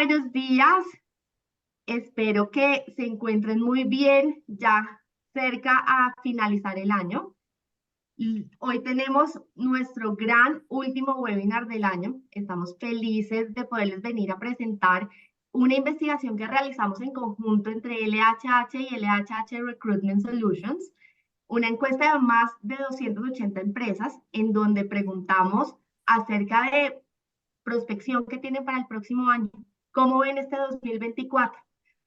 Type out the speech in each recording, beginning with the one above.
buenos días. Espero que se encuentren muy bien, ya cerca a finalizar el año. Y hoy tenemos nuestro gran último webinar del año. Estamos felices de poderles venir a presentar una investigación que realizamos en conjunto entre LHH y LHH Recruitment Solutions, una encuesta de más de 280 empresas en donde preguntamos acerca de prospección que tienen para el próximo año. ¿Cómo ven este 2024?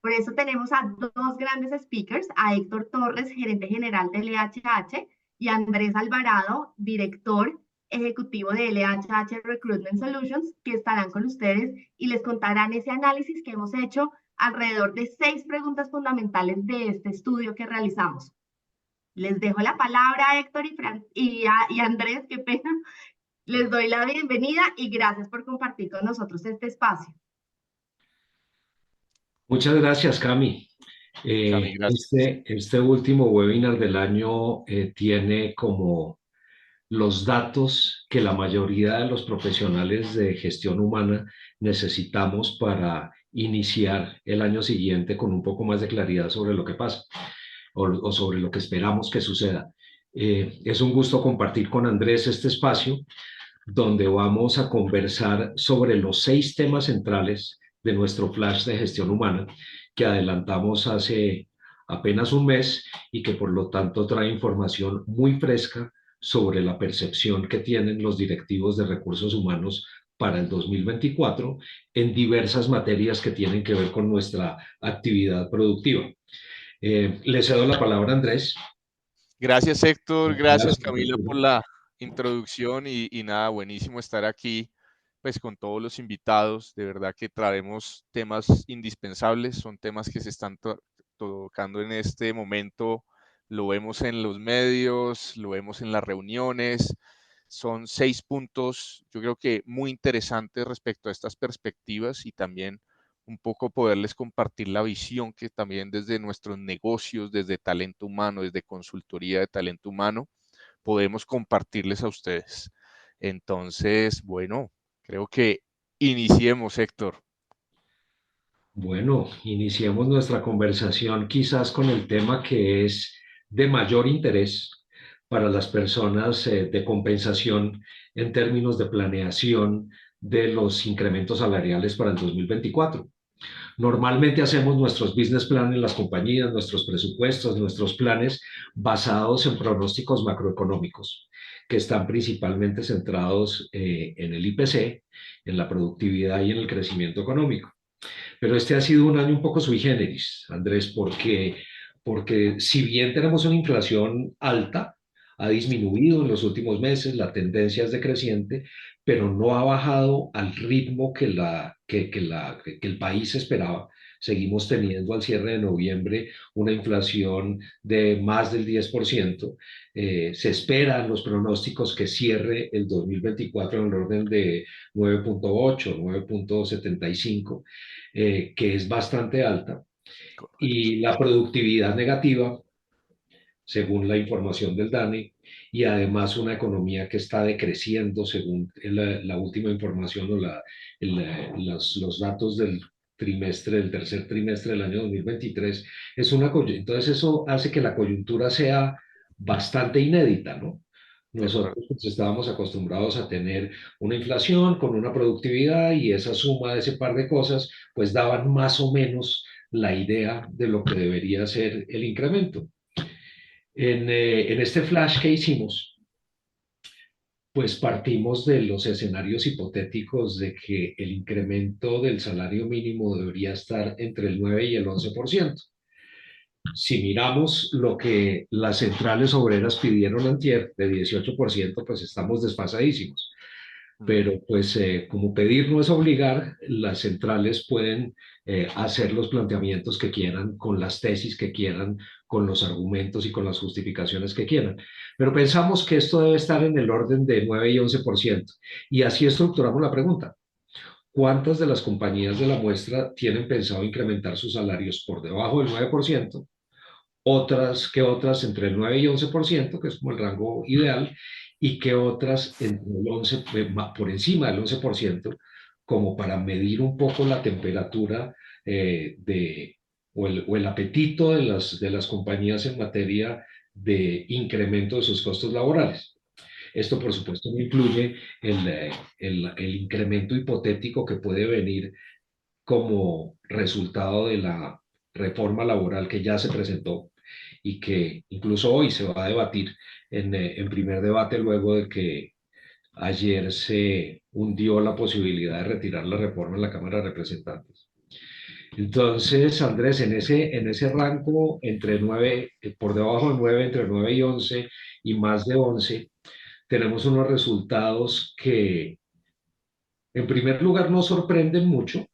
Por eso tenemos a dos grandes speakers, a Héctor Torres, gerente general de LHH, y a Andrés Alvarado, director ejecutivo de LHH Recruitment Solutions, que estarán con ustedes y les contarán ese análisis que hemos hecho alrededor de 6 preguntas fundamentales de este estudio que realizamos. Les dejo la palabra a Héctor y Andrés, qué pena. Les doy la bienvenida y gracias por compartir con nosotros este espacio. Muchas gracias, Cami. Cami, gracias. Este último webinar del año tiene como los datos que la mayoría de los profesionales de gestión humana necesitamos para iniciar el año siguiente con un poco más de claridad sobre lo que pasa o sobre lo que esperamos que suceda. Es un gusto compartir con Andrés este espacio donde vamos a conversar sobre los 6 temas centrales de nuestro flash de gestión humana que adelantamos hace apenas un mes y que por lo tanto trae información muy fresca sobre la percepción que tienen los directivos de recursos humanos para el 2024 en diversas materias que tienen que ver con nuestra actividad productiva. Le cedo la palabra a Andrés. Gracias, Héctor. Gracias, Camila, por la introducción y nada, buenísimo estar aquí pues con todos los invitados. De verdad que traemos temas indispensables, son temas que se están tocando en este momento. Lo vemos en los medios, lo vemos en las reuniones. Son 6 puntos, yo creo que muy interesantes respecto a estas perspectivas y también un poco poderles compartir la visión que también desde nuestros negocios, desde talento humano, desde consultoría de talento humano, podemos compartirles a ustedes. Entonces, bueno, creo que iniciemos, Héctor. Bueno, iniciemos nuestra conversación quizás con el tema que es de mayor interés para las personas de compensación en términos de planeación de los incrementos salariales para el 2024. Normalmente hacemos nuestros business plan en las compañías, nuestros presupuestos, nuestros planes basados en pronósticos macroeconómicos que están principalmente centrados en el IPC, en la productividad y en el crecimiento económico. Pero este ha sido un año un poco sui generis, Andrés, porque si bien tenemos una inflación alta, ha disminuido en los últimos meses, la tendencia es decreciente, pero no ha bajado al ritmo que el país esperaba. Seguimos teniendo al cierre de noviembre una inflación de más del 10%. Se esperan los pronósticos que cierre el 2024 en el orden de 9.8, 9.75, que es bastante alta. Y la productividad negativa, según la información del DANE, y además una economía que está decreciendo según la última información o los datos del tercer trimestre del año 2023, entonces eso hace que la coyuntura sea bastante inédita, ¿no? Nosotros pues, estábamos acostumbrados a tener una inflación con una productividad y esa suma de ese par de cosas pues daban más o menos la idea de lo que debería ser el incremento. En este flash que hicimos, pues partimos de los escenarios hipotéticos de que el incremento del salario mínimo debería estar entre el 9 y el 11%. Si miramos lo que las centrales obreras pidieron antier de 18%, pues estamos desfasadísimos. Pero pues como pedir no es obligar, las centrales pueden hacer los planteamientos que quieran, con las tesis que quieran, con los argumentos y con las justificaciones que quieran. Pero pensamos que esto debe estar en el orden de 9 y 11%. Y así estructuramos la pregunta. ¿Cuántas de las compañías de la muestra tienen pensado incrementar sus salarios por debajo del 9%? Otras entre el 9 y 11%, que es como el rango ideal, y que otras entre el 11, por encima del 11%, como para medir un poco la temperatura o el apetito de las compañías en materia de incremento de sus costos laborales. Esto, por supuesto, no incluye el incremento hipotético que puede venir como resultado de la reforma laboral que ya se presentó y que incluso hoy se va a debatir en primer debate luego de que ayer se hundió la posibilidad de retirar la reforma en la Cámara de Representantes. Entonces, Andrés, en ese rango entre 9, por debajo de 9, entre 9 y 11 y más de 11, tenemos unos resultados que en primer lugar nos sorprenden mucho.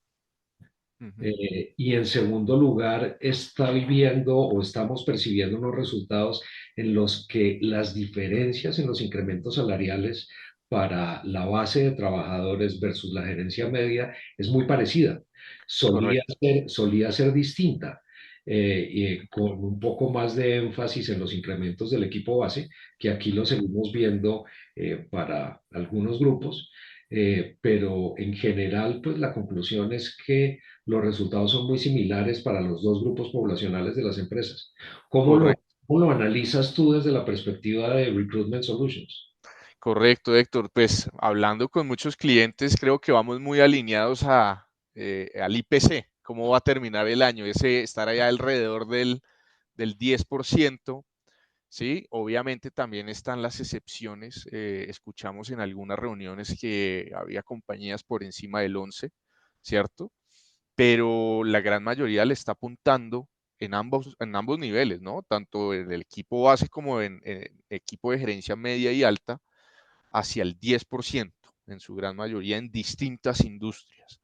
Y en segundo lugar, estoy viendo o estamos percibiendo unos resultados en los que las diferencias en los incrementos salariales para la base de trabajadores versus la gerencia media es muy parecida. Correcto. Solía ser distinta, y con un poco más de énfasis en los incrementos del equipo base, que aquí lo seguimos viendo para algunos grupos, pero en general, pues la conclusión es que los resultados son muy similares para los dos grupos poblacionales de las empresas. Correcto. ¿Cómo lo analizas tú desde la perspectiva de Recruitment Solutions? Correcto, Héctor. Pues hablando con muchos clientes, creo que vamos muy alineados al IPC, cómo va a terminar el año, ese estar allá alrededor del 10%, ¿sí? Obviamente también están las excepciones. Escuchamos en algunas reuniones que había compañías por encima del 11, ¿cierto? Pero la gran mayoría le está apuntando en ambos niveles, ¿no? Tanto en el equipo base como en equipo de gerencia media y alta hacia el 10%, en su gran mayoría en distintas industrias.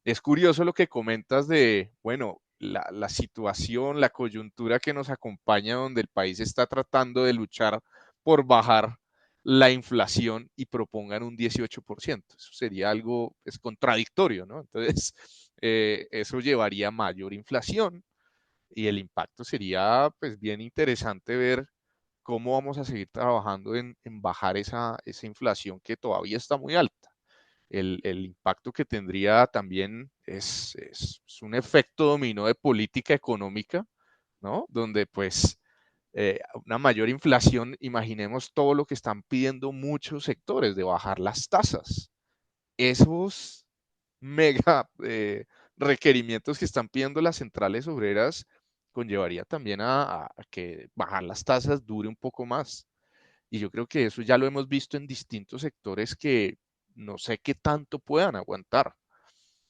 Es curioso lo que comentas de, bueno, la situación, la coyuntura que nos acompaña donde el país está tratando de luchar por bajar la inflación y propongan un 18%. Eso sería algo contradictorio, ¿no? Entonces, eso llevaría a mayor inflación y el impacto sería pues bien interesante ver cómo vamos a seguir trabajando en bajar esa inflación que todavía está muy alta. El impacto que tendría también es un efecto dominó de política económica, ¿no? Donde pues una mayor inflación, imaginemos todo lo que están pidiendo muchos sectores de bajar las tasas. Esos mega requerimientos que están pidiendo las centrales obreras conllevaría también a que bajar las tasas dure un poco más. Y yo creo que eso ya lo hemos visto en distintos sectores que no sé qué tanto puedan aguantar.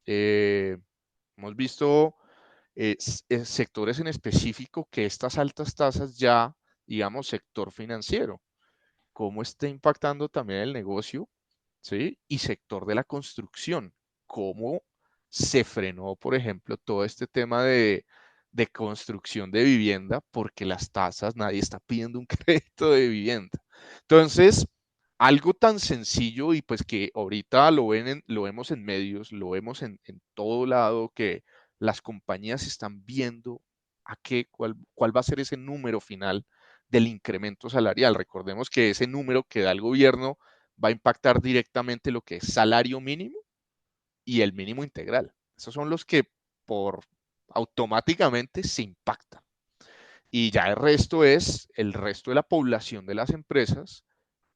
Eh, hemos visto sectores en específico que estas altas tasas ya, digamos, sector financiero, cómo está impactando también el negocio, ¿sí? Y sector de la construcción, cómo se frenó, por ejemplo, todo este tema de construcción de vivienda, porque las tasas, nadie está pidiendo un crédito de vivienda. Entonces, algo tan sencillo y pues que ahorita lo vemos en medios, lo vemos en todo lado, que las compañías están viendo cuál va a ser ese número final del incremento salarial. Recordemos que ese número que da el gobierno va a impactar directamente lo que es salario mínimo y el mínimo integral. Esos son los que por automáticamente se impactan. Y ya el resto es el resto de la población de las empresas,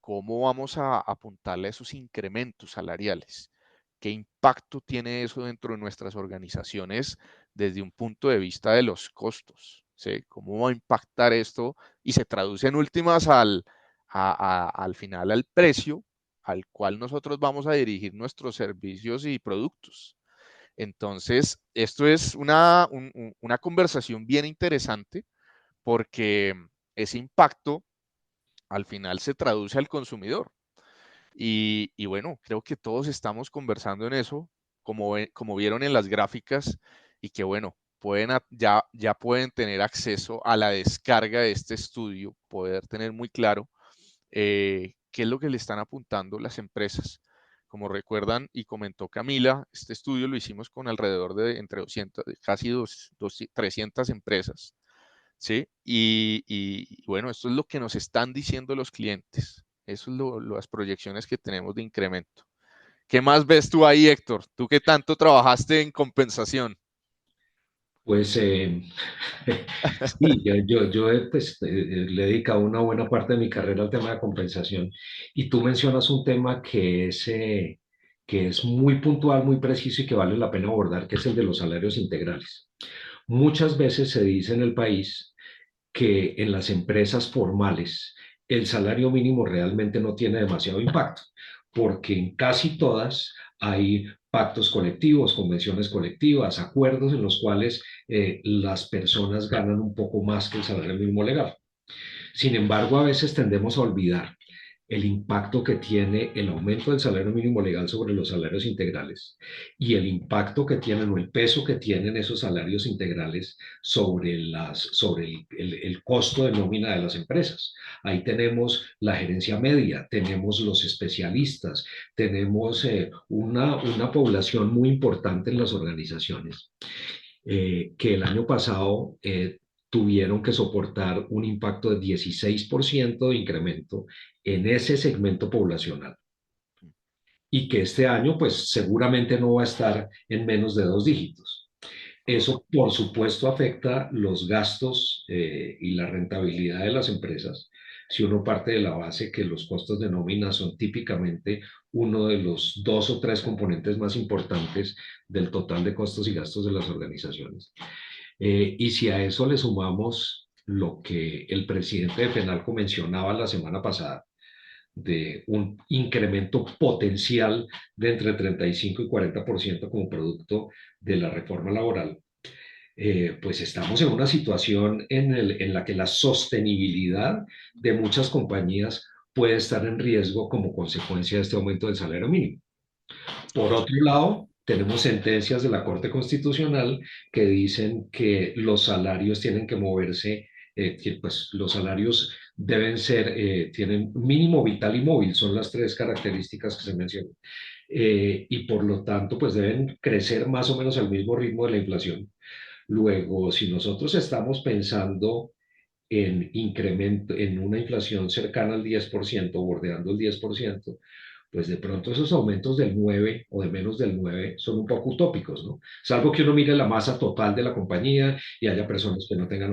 cómo vamos a apuntarle a esos incrementos salariales. ¿Qué impacto tiene eso dentro de nuestras organizaciones desde un punto de vista de los costos? ¿Sí? ¿Cómo va a impactar esto? Y se traduce en últimas al final al precio al cual nosotros vamos a dirigir nuestros servicios y productos. Entonces, esto es una conversación bien interesante porque ese impacto al final se traduce al consumidor. Y bueno, creo que todos estamos conversando en eso, como vieron en las gráficas, y que bueno, ya pueden tener acceso a la descarga de este estudio, poder tener muy claro qué es lo que le están apuntando las empresas. Como recuerdan y comentó Camila, este estudio lo hicimos con alrededor de entre 200, casi 300 empresas, ¿sí? Y bueno, esto es lo que nos están diciendo los clientes. Eso es las proyecciones que tenemos de incremento. ¿Qué más ves tú ahí, Héctor? ¿Tú qué tanto trabajaste en compensación? Pues sí, le he dedicado una buena parte de mi carrera al tema de compensación y tú mencionas un tema que es muy puntual, muy preciso y que vale la pena abordar, que es el de los salarios integrales. Muchas veces se dice en el país que en las empresas formales el salario mínimo realmente no tiene demasiado impacto, porque en casi todas hay pactos colectivos, convenciones colectivas, acuerdos en los cuales las personas ganan un poco más que el salario mínimo legal. Sin embargo, a veces tendemos a olvidar el impacto que tiene el aumento del salario mínimo legal sobre los salarios integrales y el impacto que tienen o el peso que tienen esos salarios integrales sobre, el costo de nómina de las empresas. Ahí tenemos la gerencia media, tenemos los especialistas, tenemos una población muy importante en las organizaciones que el año pasado tuvieron que soportar un impacto de 16% de incremento en ese segmento poblacional y que este año pues seguramente no va a estar en menos de dos dígitos. Eso, por supuesto, afecta los gastos y la rentabilidad de las empresas. Si uno parte de la base que los costos de nómina son típicamente uno de los dos o tres componentes más importantes del total de costos y gastos de las organizaciones. Y si a eso le sumamos lo que el presidente de FENALCO mencionaba la semana pasada, de un incremento potencial de entre 35 y 40% como producto de la reforma laboral, pues estamos en una situación en la que la sostenibilidad de muchas compañías puede estar en riesgo como consecuencia de este aumento del salario mínimo. Por Claro. otro lado, tenemos sentencias de la Corte Constitucional que dicen que los salarios tienen que moverse, que pues los salarios deben ser, tienen mínimo vital y móvil, son las tres características que se mencionan. Y por lo tanto, pues deben crecer más o menos al mismo ritmo de la inflación. Luego, si nosotros estamos pensando en incremento, en una inflación cercana al 10%, bordeando el 10%, pues de pronto esos aumentos del 9 o de menos del 9 son un poco utópicos, ¿no? Salvo que uno mire la masa total de la compañía y haya personas que no tengan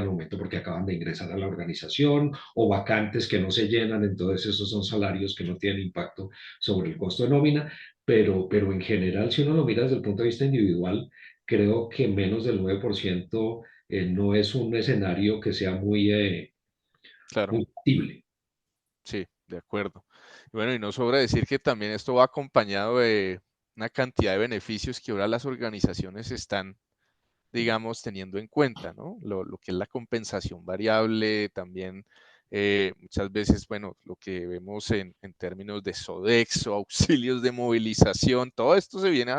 aumento porque acaban de ingresar a la organización o vacantes que no se llenan, entonces esos son salarios que no tienen impacto sobre el costo de nómina, pero en general, si uno lo mira desde el punto de vista individual, creo que menos del 9% no es un escenario que sea Claro. muy factible. Sí, de acuerdo. Y bueno, y no sobra decir que también esto va acompañado de una cantidad de beneficios que ahora las organizaciones están, digamos, teniendo en cuenta, ¿no? Lo que es la compensación variable, también muchas veces, bueno, lo que vemos en términos de Sodexo, auxilios de movilización, todo esto se viene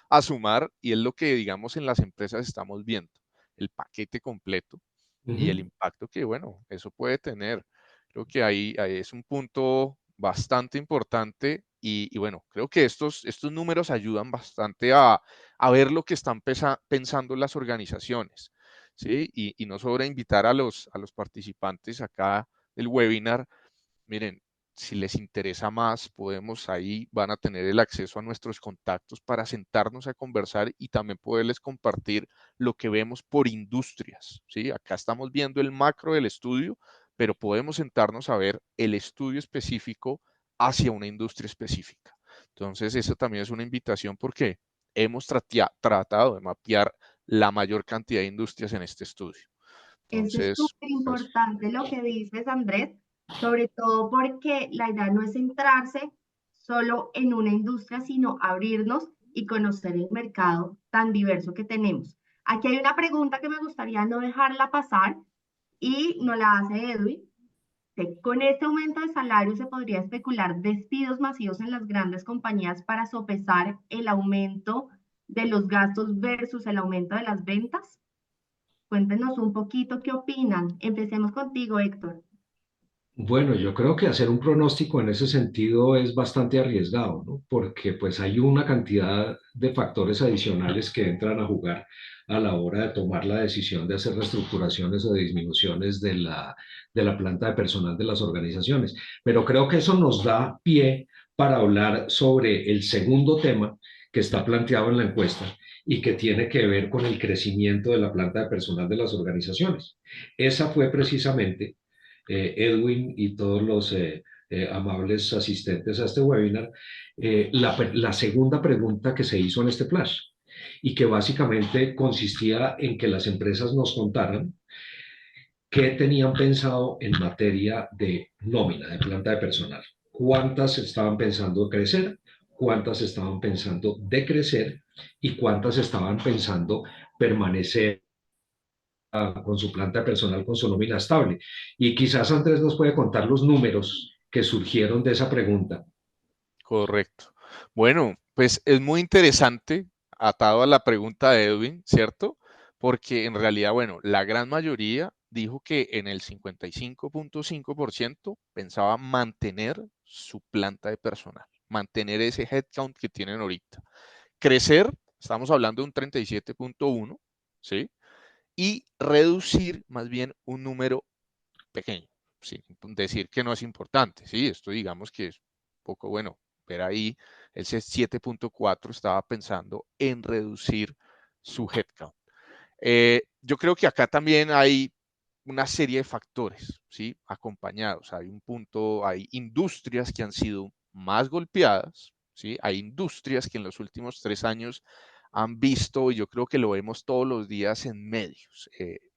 a sumar y es lo que, digamos, en las empresas estamos viendo, el paquete completo y el Ujú. impacto que, bueno, eso puede tener. Creo que ahí es un punto bastante importante y bueno, creo que estos números ayudan bastante a ver lo que están pensando las organizaciones, ¿sí? Y no sobra invitar a los participantes acá del webinar, miren, si les interesa más, podemos ahí, van a tener el acceso a nuestros contactos para sentarnos a conversar y también poderles compartir lo que vemos por industrias, ¿sí? Acá estamos viendo el macro del estudio, pero podemos sentarnos a ver el estudio específico hacia una industria específica. Entonces, eso también es una invitación porque hemos tratado de mapear la mayor cantidad de industrias en este estudio. Es Entonces, súper pues, importante lo que dices, Andrés, sobre todo porque la idea no es centrarse solo en una industria, sino abrirnos y conocer el mercado tan diverso que tenemos. Aquí hay una pregunta que me gustaría no dejarla pasar y nos la hace Edwin. Con este aumento de salario se podría especular despidos masivos en las grandes compañías para sopesar el aumento de los gastos versus el aumento de las ventas. Cuéntenos un poquito qué opinan. Empecemos contigo, Héctor. Bueno, yo creo que hacer un pronóstico en ese sentido es bastante arriesgado, ¿no? Porque pues hay una cantidad de factores adicionales que entran a jugar a la hora de tomar la decisión de hacer reestructuraciones o disminuciones de la planta de personal de las organizaciones. Pero creo que eso nos da pie para hablar sobre el segundo tema que está planteado en la encuesta y que tiene que ver con el crecimiento de la planta de personal de las organizaciones. Esa fue precisamente Edwin y todos los amables asistentes a este webinar, la segunda pregunta que se hizo en este flash y que básicamente consistía en que las empresas nos contaran qué tenían pensado en materia de nómina, de planta de personal. ¿Cuántas estaban pensando crecer? ¿Cuántas estaban pensando decrecer? ¿Y cuántas estaban pensando permanecer con su planta de personal, con su nómina estable? Y quizás Andrés nos puede contar los números que surgieron de esa pregunta. Correcto. Bueno, pues es muy interesante, atado a la pregunta de Edwin, ¿cierto? Porque en realidad, bueno, la gran mayoría dijo que en el 55.5% pensaba mantener su planta de personal, mantener ese headcount que tienen ahorita. Crecer, estamos hablando de un 37.1, ¿sí? Y reducir más bien un número pequeño, sin decir que no es importante, ¿sí? Esto digamos que es un poco, bueno, ver ahí, el 7.4 estaba pensando en reducir su headcount. Yo creo que acá también hay una serie de factores, ¿sí? Acompañados. Hay un punto, hay industrias que han sido más golpeadas, ¿sí? Hay industrias que en los últimos 3 años han visto, y yo creo que lo vemos todos los días en medios,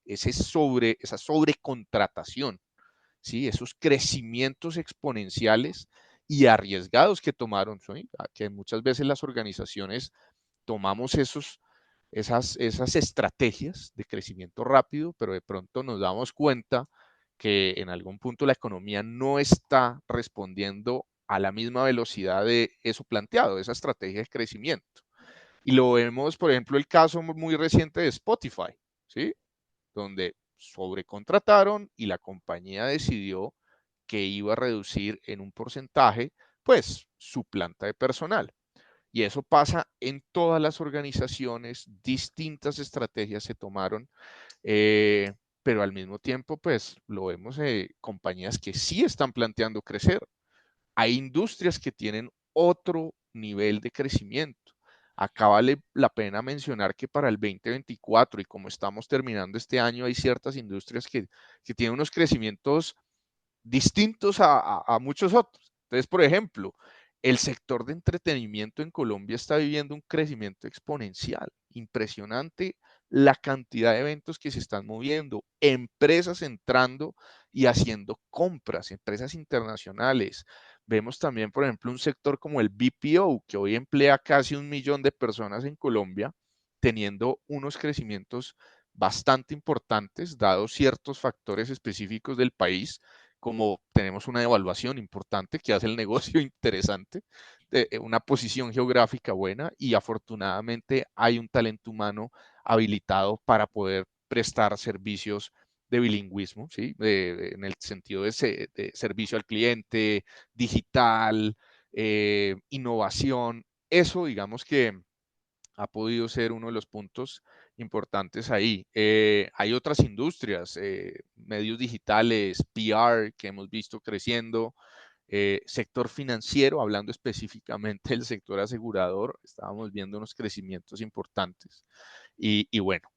esa sobrecontratación, ¿sí? Esos crecimientos exponenciales y arriesgados que tomaron, ¿sí? Que muchas veces las organizaciones tomamos esas estrategias de crecimiento rápido, pero de pronto nos damos cuenta que en algún punto la economía no está respondiendo a la misma velocidad de eso planteado, de esa estrategia de crecimiento. Y lo vemos, por ejemplo, el caso muy reciente de Spotify, ¿sí? Donde sobrecontrataron y la compañía decidió que iba a reducir en un porcentaje, pues, su planta de personal. Y eso pasa en todas las organizaciones, distintas estrategias se tomaron, pero al mismo tiempo, pues, lo vemos compañías que sí están planteando crecer. Hay industrias que tienen otro nivel de crecimiento. Acá vale la pena mencionar que para el 2024 y como estamos terminando este año, hay ciertas industrias que tienen unos crecimientos distintos a muchos otros. Entonces, por ejemplo, el sector de entretenimiento en Colombia está viviendo un crecimiento exponencial, impresionante la cantidad de eventos que se están moviendo, empresas entrando y haciendo compras, empresas internacionales. Vemos también, por ejemplo, un sector como el BPO, que hoy emplea casi 1 millón de personas en Colombia, teniendo unos crecimientos bastante importantes, dados ciertos factores específicos del país, como tenemos una evaluación importante que hace el negocio interesante, una posición geográfica buena y afortunadamente hay un talento humano habilitado para poder prestar servicios de bilingüismo, ¿sí? En el sentido de servicio al cliente, digital, innovación. Eso, digamos que ha podido ser uno de los puntos importantes ahí. Hay otras industrias, medios digitales, PR, que hemos visto creciendo, sector financiero, hablando específicamente del sector asegurador, estábamos viendo unos crecimientos importantes. Y bueno,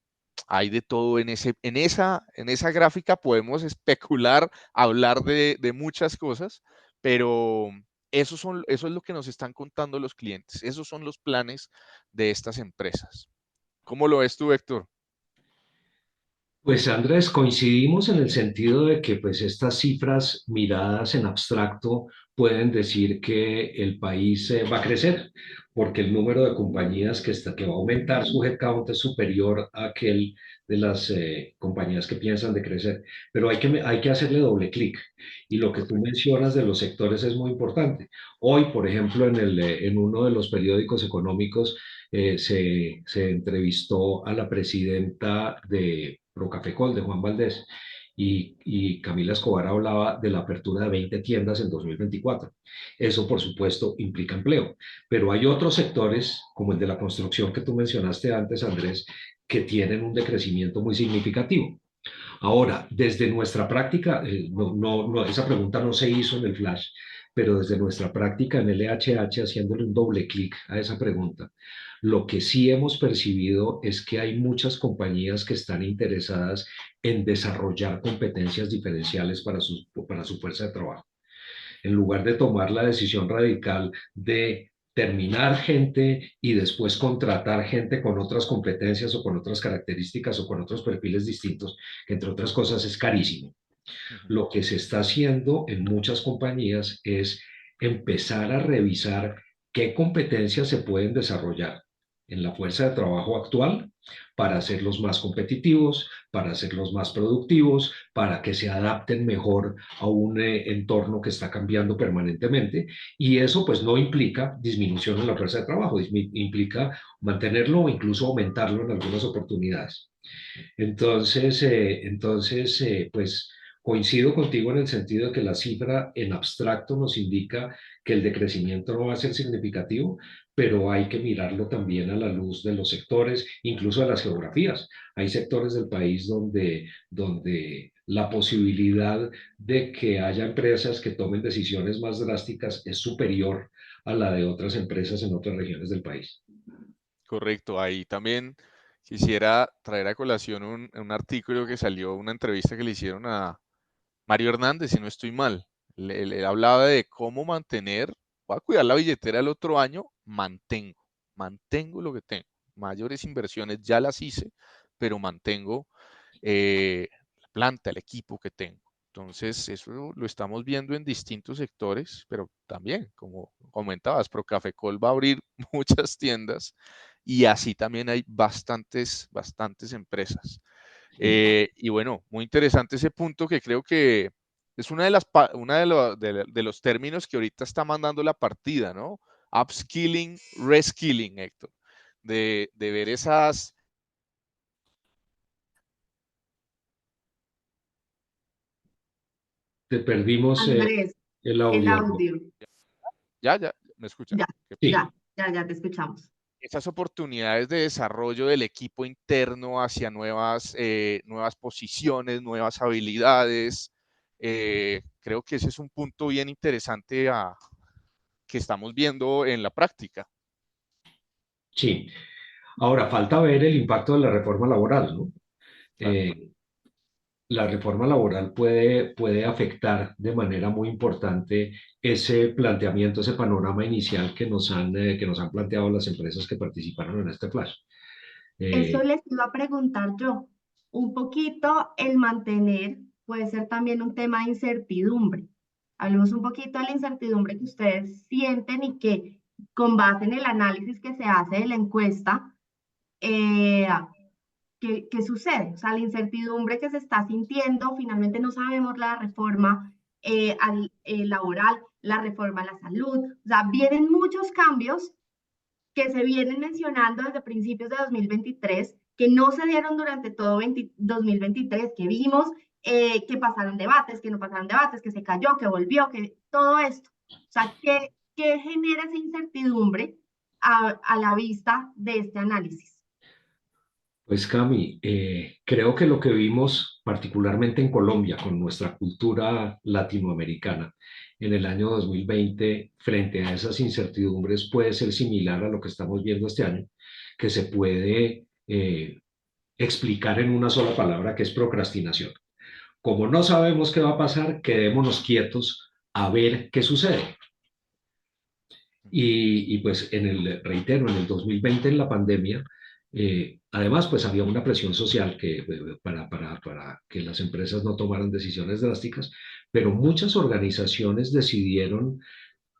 hay de todo en esa gráfica, podemos especular, hablar de muchas cosas, pero eso es lo que nos están contando los clientes, esos son los planes de estas empresas. ¿Cómo lo ves tú, Héctor? Pues Andrés, coincidimos en el sentido de que pues estas cifras miradas en abstracto pueden decir que el país va a crecer, porque el número de compañías que va a aumentar su headcount es superior a aquel de las compañías que piensan de crecer. Pero hay que hacerle doble clic. Y lo que tú Correcto. mencionas de los sectores es muy importante. Hoy, por ejemplo, en uno de los periódicos económicos se entrevistó a la presidenta de Procafecol, de Juan Valdés, y Camila Escobar hablaba de la apertura de 20 tiendas en 2024. Eso, por supuesto, implica empleo, pero hay otros sectores, como el de la construcción que tú mencionaste antes, Andrés, que tienen un decrecimiento muy significativo. Ahora, desde nuestra práctica, esa pregunta no se hizo en el flash, pero desde nuestra práctica en LHH, haciéndole un doble clic a esa pregunta, lo que sí hemos percibido es que hay muchas compañías que están interesadas en desarrollar competencias diferenciales para su fuerza de trabajo. En lugar de tomar la decisión radical de terminar gente y después contratar gente con otras competencias o con otras características o con otros perfiles distintos, que entre otras cosas es carísimo. Lo que se está haciendo en muchas compañías es empezar a revisar qué competencias se pueden desarrollar en la fuerza de trabajo actual para hacerlos más competitivos, para hacerlos más productivos, para que se adapten mejor a un entorno que está cambiando permanentemente. Y eso pues no implica disminución en la fuerza de trabajo, implica mantenerlo o incluso aumentarlo en algunas oportunidades. Pues coincido contigo en el sentido de que la cifra en abstracto nos indica que el decrecimiento no va a ser significativo, pero hay que mirarlo también a la luz de los sectores, incluso de las geografías. Hay sectores del país donde la posibilidad de que haya empresas que tomen decisiones más drásticas es superior a la de otras empresas en otras regiones del país. Correcto, ahí también quisiera traer a colación un artículo que salió, una entrevista que le hicieron a Mario Hernández, si no estoy mal. Le hablaba de cómo mantener, voy a cuidar la billetera el otro año, mantengo lo que tengo. Mayores inversiones ya las hice, pero mantengo la planta, el equipo que tengo. Entonces, eso lo estamos viendo en distintos sectores, pero también, como comentabas, Procafecol va a abrir muchas tiendas y así también hay bastantes empresas. Y bueno, muy interesante ese punto que creo que es de los términos que ahorita está mandando la partida, ¿no? Upskilling, reskilling, Héctor. De ver esas... Te perdimos Andrés, el el audio. audio. Ya, ¿me escuchan? Ya, Sí. ya te escuchamos. Esas oportunidades de desarrollo del equipo interno hacia nuevas posiciones, nuevas habilidades. Creo que ese es un punto bien interesante que estamos viendo en la práctica. Sí. Ahora, falta ver el impacto de la reforma laboral, ¿no? Claro. La reforma laboral puede afectar de manera muy importante ese planteamiento, ese panorama inicial que nos han planteado las empresas que participaron en este flash. Eso Eh, les iba a preguntar yo. Un poquito el mantener puede ser también un tema de incertidumbre. Hablemos un poquito de la incertidumbre que ustedes sienten y que con base en el análisis que se hace de la encuesta, eh, ¿qué sucede? O sea, la incertidumbre que se está sintiendo, finalmente no sabemos la reforma laboral, la reforma a la salud, o sea, vienen muchos cambios que se vienen mencionando desde principios de 2023, que no se dieron durante todo 2023, que vimos que pasaron debates, que no pasaron debates, que se cayó, que volvió, que todo esto. O sea, ¿qué genera esa incertidumbre a la vista de este análisis? Pues Cami, creo que lo que vimos particularmente en Colombia con nuestra cultura latinoamericana en el año 2020 frente a esas incertidumbres puede ser similar a lo que estamos viendo este año, que se puede explicar en una sola palabra que es procrastinación. Como no sabemos qué va a pasar, quedémonos quietos a ver qué sucede. Y pues reitero, en el 2020, en la pandemia, además pues había una presión social para que las empresas no tomaran decisiones drásticas, pero muchas organizaciones decidieron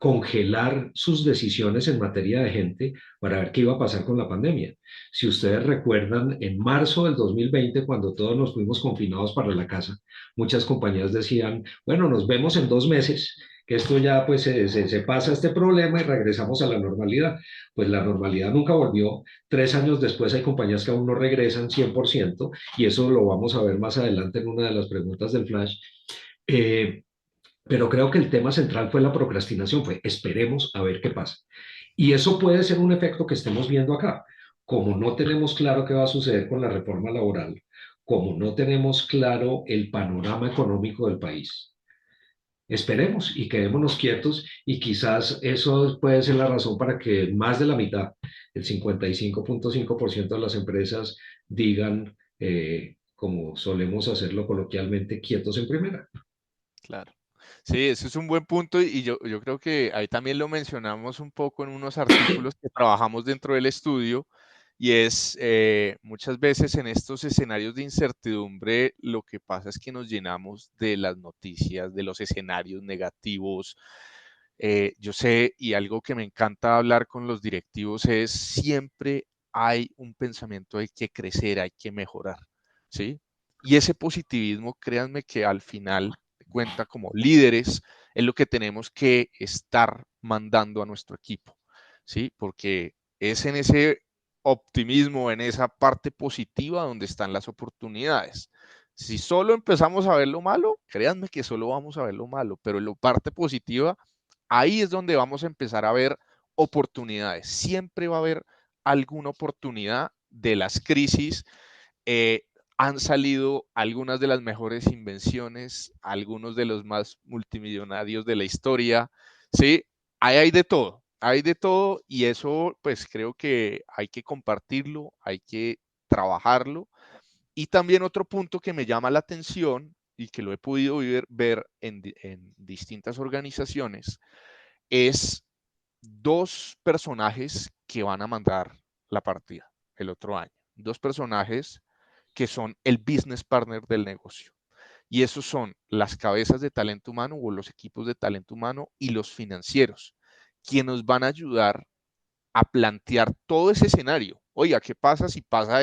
congelar sus decisiones en materia de gente para ver qué iba a pasar con la pandemia. Si ustedes recuerdan, en marzo del 2020, cuando todos nos fuimos confinados para la casa, muchas compañías decían, bueno, nos vemos en 2 meses, que esto ya pues se pasa este problema y regresamos a la normalidad. Pues la normalidad nunca volvió. 3 años después hay compañías que aún no regresan 100% y eso lo vamos a ver más adelante en una de las preguntas del Flash. Eh, pero creo que el tema central fue la procrastinación, fue esperemos a ver qué pasa. Y eso puede ser un efecto que estemos viendo acá. Como no tenemos claro qué va a suceder con la reforma laboral, como no tenemos claro el panorama económico del país, esperemos y quedémonos quietos y quizás eso puede ser la razón para que más de la mitad, el 55.5% de las empresas digan, como solemos hacerlo coloquialmente, quietos en primera. Claro. Sí, ese es un buen punto y yo creo que ahí también lo mencionamos un poco en unos artículos que trabajamos dentro del estudio y es muchas veces en estos escenarios de incertidumbre lo que pasa es que nos llenamos de las noticias, de los escenarios negativos. Yo sé y algo que me encanta hablar con los directivos es siempre hay un pensamiento, hay que crecer, hay que mejorar, ¿sí? Y ese positivismo, créanme que al final cuenta como líderes, es lo que tenemos que estar mandando a nuestro equipo, ¿sí? Porque es en ese optimismo, en esa parte positiva donde están las oportunidades. Si solo empezamos a ver lo malo, créanme que solo vamos a ver lo malo, pero en la parte positiva, ahí es donde vamos a empezar a ver oportunidades. Siempre va a haber alguna oportunidad de las crisis. Eh, Han salido algunas de las mejores invenciones, algunos de los más multimillonarios de la historia, ¿sí? Ahí hay de todo y eso pues creo que hay que compartirlo, hay que trabajarlo. Y también otro punto que me llama la atención y que lo he podido ver en distintas organizaciones es dos personajes que van a mandar la partida el otro año. Dos personajes que son el business partner del negocio. Y esos son las cabezas de talento humano o los equipos de talento humano y los financieros, quienes nos van a ayudar a plantear todo ese escenario. Oiga, ¿qué pasa si pasa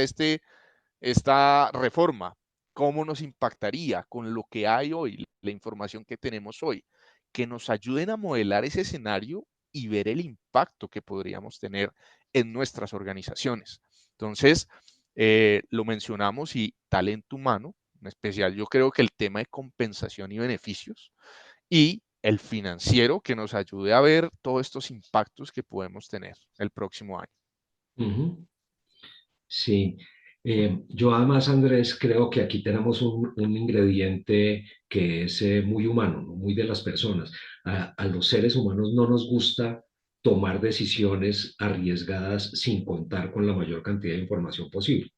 esta reforma? ¿Cómo nos impactaría con lo que hay hoy, la información que tenemos hoy? Que nos ayuden a modelar ese escenario y ver el impacto que podríamos tener en nuestras organizaciones. Entonces, lo mencionamos y talento humano, en especial yo creo que el tema de compensación y beneficios y el financiero que nos ayude a ver todos estos impactos que podemos tener el próximo año. Ujú. Sí, yo además, Andrés, creo que aquí tenemos un ingrediente que es muy humano, ¿no? Muy de las personas. A los seres humanos no nos gusta tomar decisiones arriesgadas sin contar con la mayor cantidad de información posible.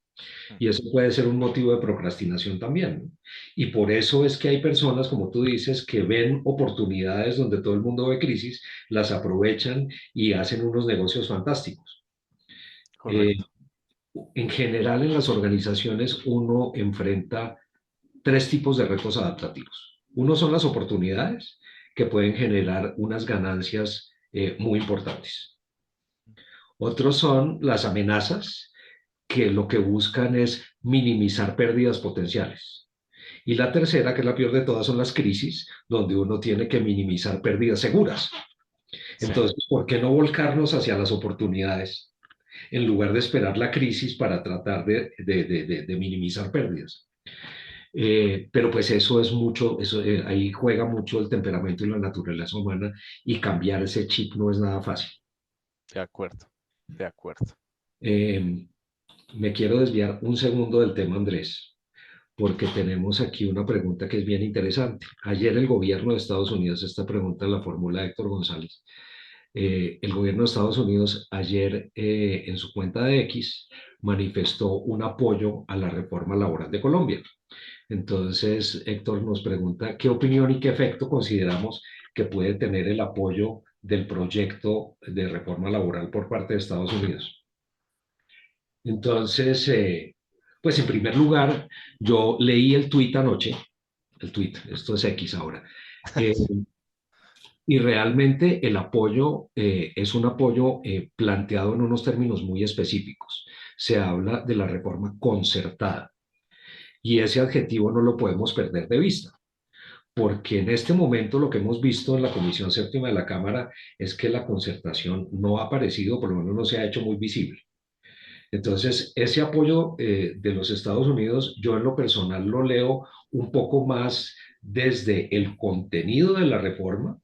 Y eso puede ser un motivo de procrastinación también, ¿no? Y por eso es que hay personas, como tú dices, que ven oportunidades donde todo el mundo ve crisis, las aprovechan y hacen unos negocios fantásticos. Eh, Correcto. en general, en las organizaciones uno enfrenta tres tipos de retos adaptativos. Uno son las oportunidades que pueden generar unas ganancias muy importantes. Otros son las amenazas que lo que buscan es minimizar pérdidas potenciales. Y la tercera, que es la peor de todas, son las crisis, donde uno tiene que minimizar pérdidas seguras. Sí, Entonces, ¿por qué no volcarnos hacia las oportunidades en lugar de esperar la crisis para tratar de minimizar pérdidas? Pero pues eso es mucho, eso, ahí juega mucho el temperamento y la naturaleza humana y cambiar ese chip no es nada fácil. de acuerdo, de acuerdo. Eh, Me quiero desviar un segundo del tema, Andrés, porque tenemos aquí una pregunta que es bien interesante. Ayer el gobierno de Estados Unidos, esta pregunta la formula Héctor González, el gobierno de Estados Unidos ayer en su cuenta de X manifestó un apoyo a la reforma laboral de Colombia. Entonces, Héctor nos pregunta qué opinión y qué efecto consideramos que puede tener el apoyo del proyecto de reforma laboral por parte de Estados Unidos. Entonces, pues en primer lugar, yo leí el tuit anoche, el tuit, esto es X ahora, eh, y realmente el apoyo es un apoyo planteado en unos términos muy específicos. Se habla de la reforma concertada y ese adjetivo no lo podemos perder de vista, porque en este momento lo que hemos visto en la Comisión Séptima de la Cámara es que la concertación no ha aparecido, por lo menos no se ha hecho muy visible. Entonces, ese apoyo de los Estados Unidos, yo en lo personal lo leo un poco más desde el contenido de la reforma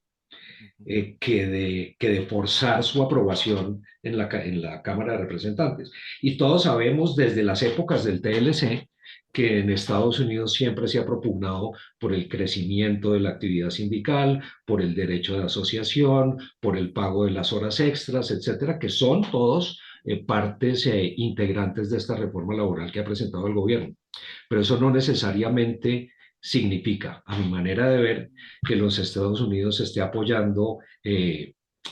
que de forzar su aprobación en la Cámara de Representantes. Y todos sabemos desde las épocas del TLC que en Estados Unidos siempre se ha propugnado por el crecimiento de la actividad sindical, por el derecho de asociación, por el pago de las horas extras, etcétera, que son todos partes integrantes de esta reforma laboral que ha presentado el gobierno. Pero eso no necesariamente significa, a mi manera de ver, que los Estados Unidos esté apoyando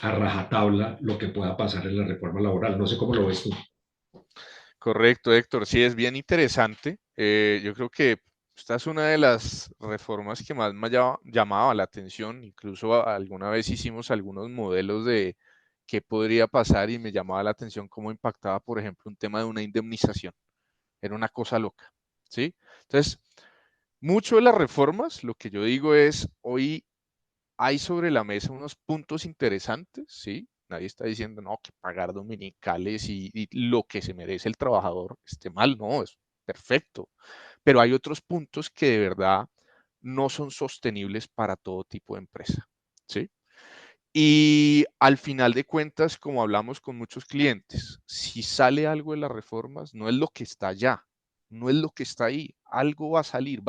a rajatabla lo que pueda pasar en la reforma laboral. No sé cómo lo ves tú. Correcto, Héctor. Sí, es bien interesante. Yo creo que esta es una de las reformas que más me llamaba la atención. Incluso alguna vez hicimos algunos modelos de qué podría pasar y me llamaba la atención cómo impactaba, por ejemplo, un tema de una indemnización. Era una cosa loca, ¿sí? Entonces, mucho de las reformas, lo que yo digo es, hoy hay sobre la mesa unos puntos interesantes, ¿sí? Nadie está diciendo, no, que pagar dominicales y lo que se merece el trabajador esté mal, no, es perfecto. Pero hay otros puntos que de verdad no son sostenibles para todo tipo de empresa, ¿sí? Y al final de cuentas, como hablamos con muchos clientes, si sale algo de las reformas, no es lo que está allá, no es lo que está ahí, algo va a salir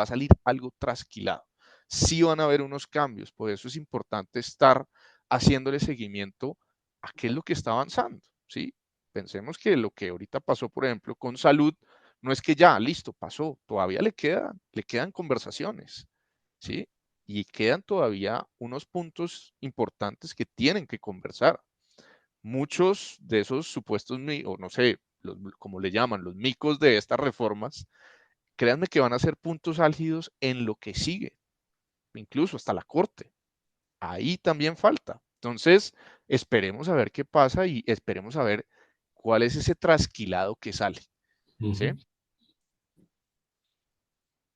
algo trasquilado. Sí van a haber unos cambios, por eso es importante estar haciéndole seguimiento a qué es lo que está avanzando, ¿sí? Pensemos que lo que ahorita pasó, por ejemplo, con salud, no es que ya, listo, pasó, todavía le quedan conversaciones, ¿sí? Y quedan todavía unos puntos importantes que tienen que conversar. Muchos de esos supuestos, o no sé, como le llaman, los micos de estas reformas, créanme que van a ser puntos álgidos en lo que sigue, incluso hasta la corte. Ahí también falta. Entonces, esperemos a ver qué pasa y esperemos a ver cuál es ese trasquilado que sale. ¿Sí?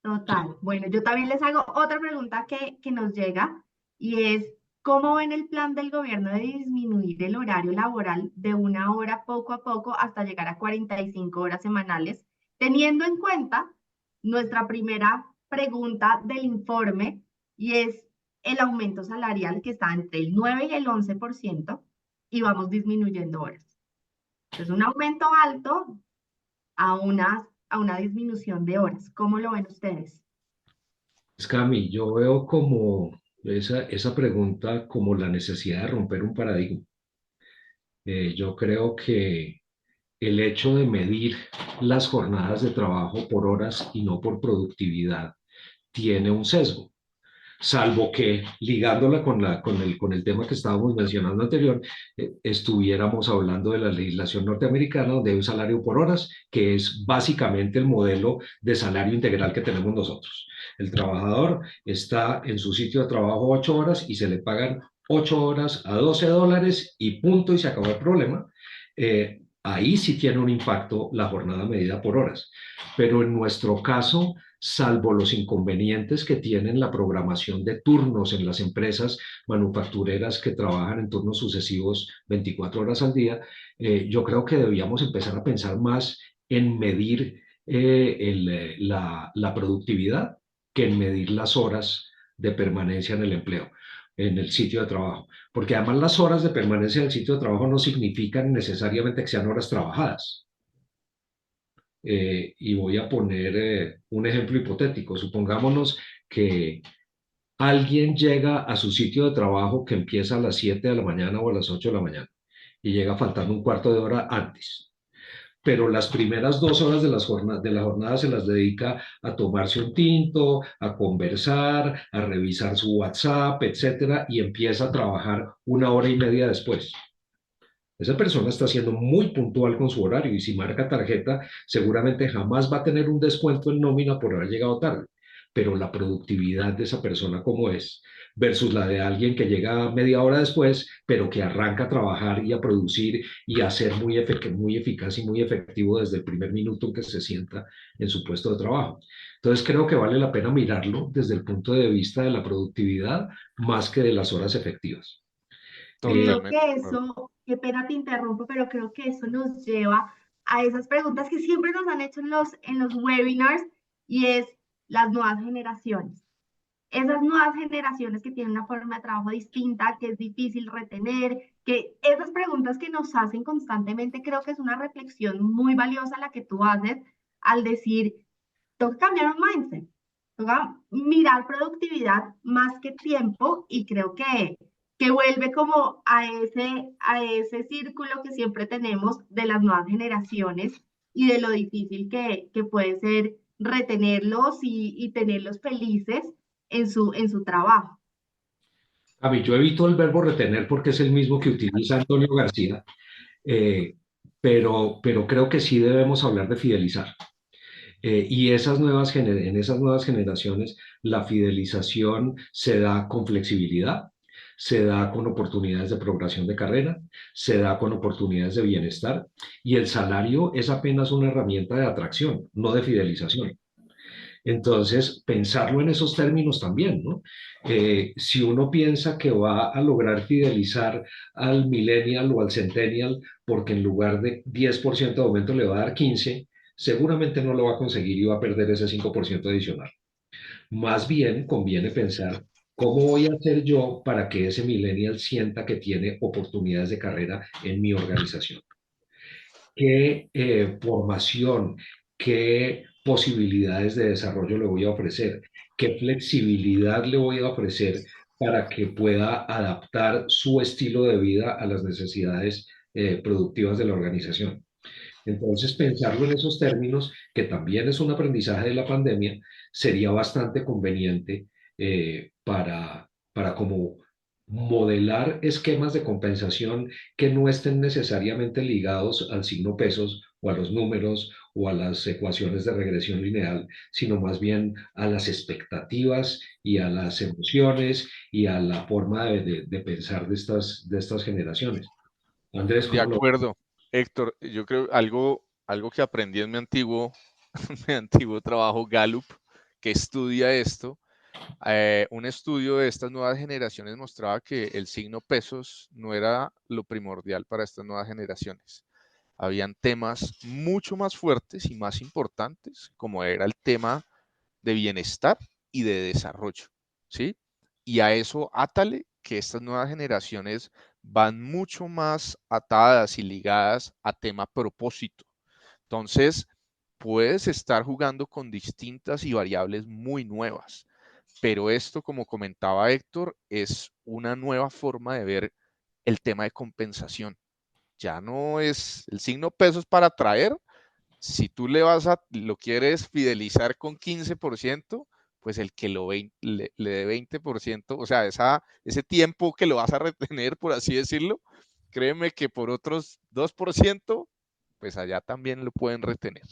Total. Bueno, yo también les hago otra pregunta que nos llega y es, ¿cómo ven el plan del gobierno de disminuir el horario laboral de 1 hora poco a poco hasta llegar a 45 horas semanales, teniendo en cuenta nuestra primera pregunta del informe y es el aumento salarial que está entre el 9 y el 11% y vamos disminuyendo horas? Es un aumento alto a una disminución de horas. ¿Cómo lo ven ustedes? Cami, yo veo como esa pregunta como la necesidad de romper un paradigma. Yo creo que el hecho de medir las jornadas de trabajo por horas y no por productividad tiene un sesgo, salvo que ligándola con el tema que estábamos mencionando anterior, estuviéramos hablando de la legislación norteamericana, donde hay un salario por horas, que es básicamente el modelo de salario integral que tenemos nosotros. El trabajador está en su sitio de trabajo 8 horas y se le pagan 8 horas a $12 y punto, y se acabó el problema. Ahí sí tiene un impacto la jornada medida por horas. Pero en nuestro caso, salvo los inconvenientes que tienen la programación de turnos en las empresas manufactureras que trabajan en turnos sucesivos 24 horas al día, yo creo que debíamos empezar a pensar más en medir la productividad que en medir las horas de permanencia en el empleo, en el sitio de trabajo. Porque además las horas de permanencia en el sitio de trabajo no significan necesariamente que sean horas trabajadas. Y voy a poner un ejemplo hipotético. Supongámonos que alguien llega a su sitio de trabajo que empieza a las 7 de la mañana o a las 8 de la mañana y llega faltando un cuarto de hora antes. Pero las primeras 2 horas de la jornada se las dedica a tomarse un tinto, a conversar, a revisar su WhatsApp, etcétera, y empieza a trabajar 1 hora y media después. Esa persona está siendo muy puntual con su horario y si marca tarjeta, seguramente jamás va a tener un descuento en nómina por haber llegado tarde. Pero la productividad de esa persona, ¿cómo es? Versus la de alguien que llega media hora después, pero que arranca a trabajar y a producir y a ser muy eficaz y muy efectivo desde el primer minuto en que se sienta en su puesto de trabajo. Entonces creo que vale la pena mirarlo desde el punto de vista de la productividad más que de las horas efectivas. Creo Totalmente que de acuerdo. eso, qué pena te interrumpo, pero creo que eso nos lleva a esas preguntas que siempre nos han hecho en los webinars y es las nuevas generaciones. Esas nuevas generaciones que tienen una forma de trabajo distinta, que es difícil retener, que esas preguntas que nos hacen constantemente, creo que es una reflexión muy valiosa la que tú haces al decir, toca cambiar un mindset, toca mirar productividad más que tiempo y creo que vuelve como a ese círculo que siempre tenemos de las nuevas generaciones y de lo difícil que puede ser retenerlos y tenerlos felices en su trabajo. A mí, yo evito el verbo retener porque es el mismo que utiliza Antonio García, eh, pero creo que sí debemos hablar de fidelizar. Y en esas nuevas generaciones, la fidelización se da con flexibilidad, se da con oportunidades de progresión de carrera, se da con oportunidades de bienestar, y el salario es apenas una herramienta de atracción, no de fidelización. Entonces, pensarlo en esos términos también, ¿no? Si uno piensa que va a lograr fidelizar al millennial o al centennial porque en lugar de 10% de aumento le va a dar 15, seguramente no lo va a conseguir y va a perder ese 5% adicional. Más bien conviene pensar cómo voy a hacer yo para que ese millennial sienta que tiene oportunidades de carrera en mi organización. ¿Qué formación, qué posibilidades de desarrollo le voy a ofrecer? ¿Qué flexibilidad le voy a ofrecer para que pueda adaptar su estilo de vida a las necesidades productivas de la organización? Entonces, pensarlo en esos términos, que también es un aprendizaje de la pandemia, sería bastante conveniente para como modelar esquemas de compensación que no estén necesariamente ligados al signo pesos o a los números o a las ecuaciones de regresión lineal, sino más bien a las expectativas y a las emociones y a la forma de pensar de estas generaciones. Andrés, De ¿cómo lo acuerdo, Héctor, yo creo algo que aprendí en mi antiguo, mi antiguo trabajo Gallup, que estudia esto. Un estudio de estas nuevas generaciones mostraba que el signo pesos no era lo primordial para estas nuevas generaciones. Habían temas mucho más fuertes y más importantes, como era el tema de bienestar y de desarrollo, ¿sí? Y a eso átale que estas nuevas generaciones van mucho más atadas y ligadas a tema propósito. Entonces, puedes estar jugando con distintas y variables muy nuevas, pero esto, como comentaba Héctor, es una nueva forma de ver el tema de compensación. Ya no es el signo pesos para atraer. Si tú lo quieres fidelizar con 15%, pues el que le dé 20%, o sea, ese tiempo que lo vas a retener, por así decirlo, créeme que por otros 2%, pues allá también lo pueden retener,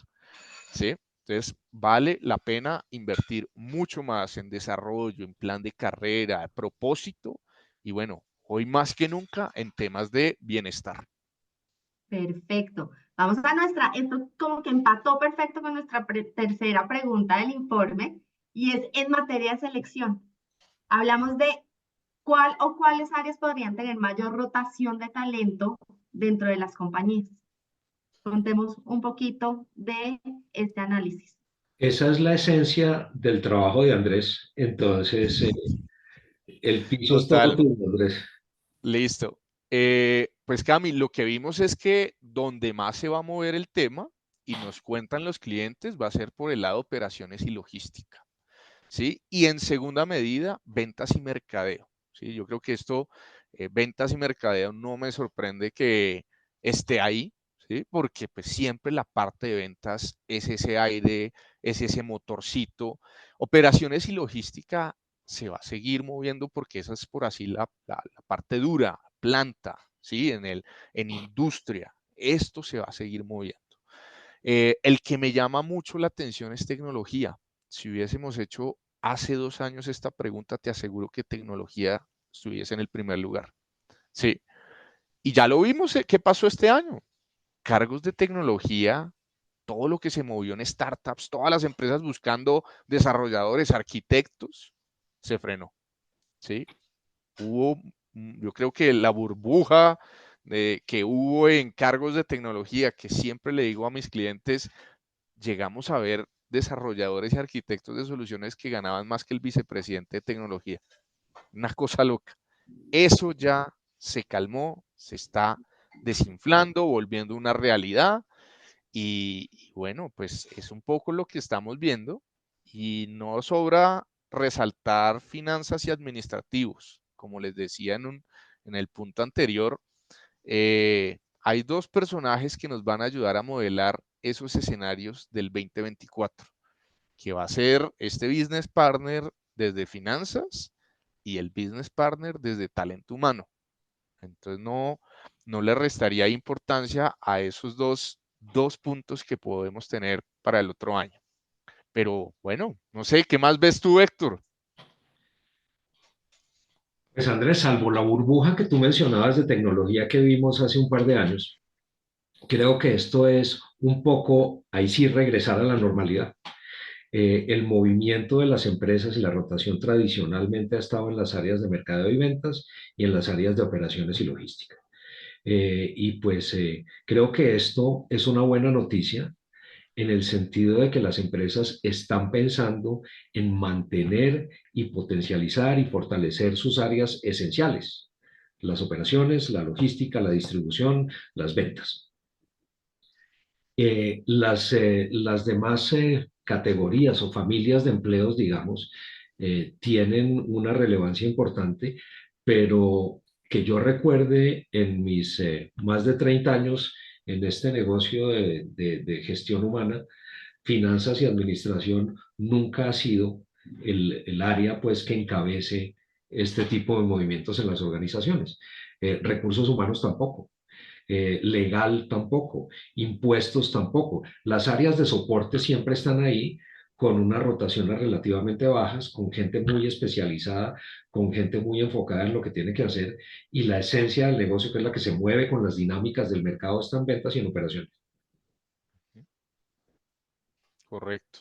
¿sí? Entonces, vale la pena invertir mucho más en desarrollo, en plan de carrera, propósito, y bueno, hoy más que nunca en temas de bienestar. Perfecto. Vamos a esto como que empató perfecto con nuestra tercera pregunta del informe y es en materia de selección. Hablamos de cuál o cuáles áreas podrían tener mayor rotación de talento dentro de las compañías. Contemos un poquito de este análisis. Esa es la esencia del trabajo de Andrés. Entonces, el piso es todo Total. tuyo, Andrés. Listo. Pues Cami, lo que vimos es que donde más se va a mover el tema y nos cuentan los clientes va a ser por el lado de operaciones y logística, ¿sí? Y en segunda medida, ventas y mercadeo, ¿sí? Yo creo que esto, ventas y mercadeo, no me sorprende que esté ahí, ¿sí? Porque pues siempre la parte de ventas es ese aire, es ese motorcito. Operaciones y logística se va a seguir moviendo porque esa es por así la parte dura, planta, ¿sí? En industria. Esto se va a seguir moviendo. El que me llama mucho la atención es tecnología. Si hubiésemos hecho hace 2 años esta pregunta, te aseguro que tecnología estuviese en el primer lugar. Sí. Y ya lo vimos, ¿qué pasó este año? Cargos de tecnología, todo lo que se movió en startups, todas las empresas buscando desarrolladores, arquitectos, se frenó. ¿Sí? Yo creo que la burbuja que hubo en cargos de tecnología, que siempre le digo a mis clientes, llegamos a ver desarrolladores y arquitectos de soluciones que ganaban más que el vicepresidente de tecnología. Una cosa loca. Eso ya se calmó, se está desinflando, volviendo una realidad Y bueno, pues es un poco lo que estamos viendo y no sobra resaltar finanzas y administrativos. Como les decía en el punto anterior, hay dos personajes que nos van a ayudar a modelar esos escenarios del 2024, que va a ser este business partner desde finanzas y el business partner desde talento humano. Entonces no le restaría importancia a esos dos puntos que podemos tener para el otro año. Pero bueno, no sé, ¿qué más ves tú, Héctor? Pues Andrés, salvo la burbuja que tú mencionabas de tecnología que vimos hace un par de años, creo que esto es un poco, ahí sí, regresar a la normalidad. El movimiento de las empresas y la rotación tradicionalmente ha estado en las áreas de mercadeo y ventas y en las áreas de operaciones y logística. Creo que esto es una buena noticia en el sentido de que las empresas están pensando en mantener y potencializar y fortalecer sus áreas esenciales, las operaciones, la logística, la distribución, las ventas. Las demás categorías o familias de empleos, digamos, tienen una relevancia importante, pero que yo recuerde en mis más de 30 años en este negocio de gestión humana, finanzas y administración nunca ha sido el área pues que encabece este tipo de movimientos en las organizaciones. Recursos humanos tampoco. Legal tampoco, impuestos tampoco. Las áreas de soporte siempre están ahí con unas rotaciones relativamente bajas, con gente muy especializada, con gente muy enfocada en lo que tiene que hacer y la esencia del negocio, que es la que se mueve con las dinámicas del mercado, está en ventas y en operaciones. Correcto.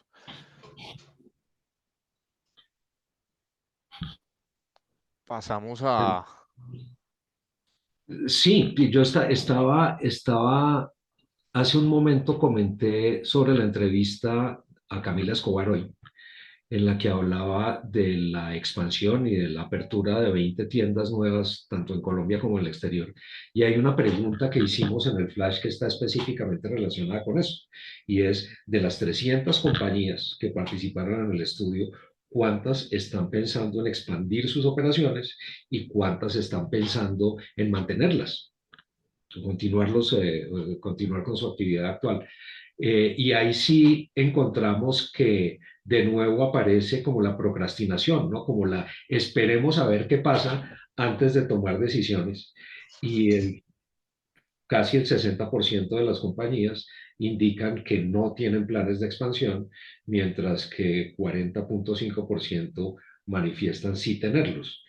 Pasamos a... Sí, yo estaba, hace un momento comenté sobre la entrevista a Camila Escobar hoy, en la que hablaba de la expansión y de la apertura de 20 tiendas nuevas, tanto en Colombia como en el exterior. Y hay una pregunta que hicimos en el Flash que está específicamente relacionada con eso, y es de las 300 compañías que participaron en el estudio, ¿cuántas están pensando en expandir sus operaciones y cuántas están pensando en mantenerlas? Continuar con su actividad actual. Y ahí sí encontramos que de nuevo aparece como la procrastinación, ¿no? Como la esperemos a ver qué pasa antes de tomar decisiones. Y casi el 60% de las compañías indican que no tienen planes de expansión, mientras que 40.5% manifiestan sí tenerlos.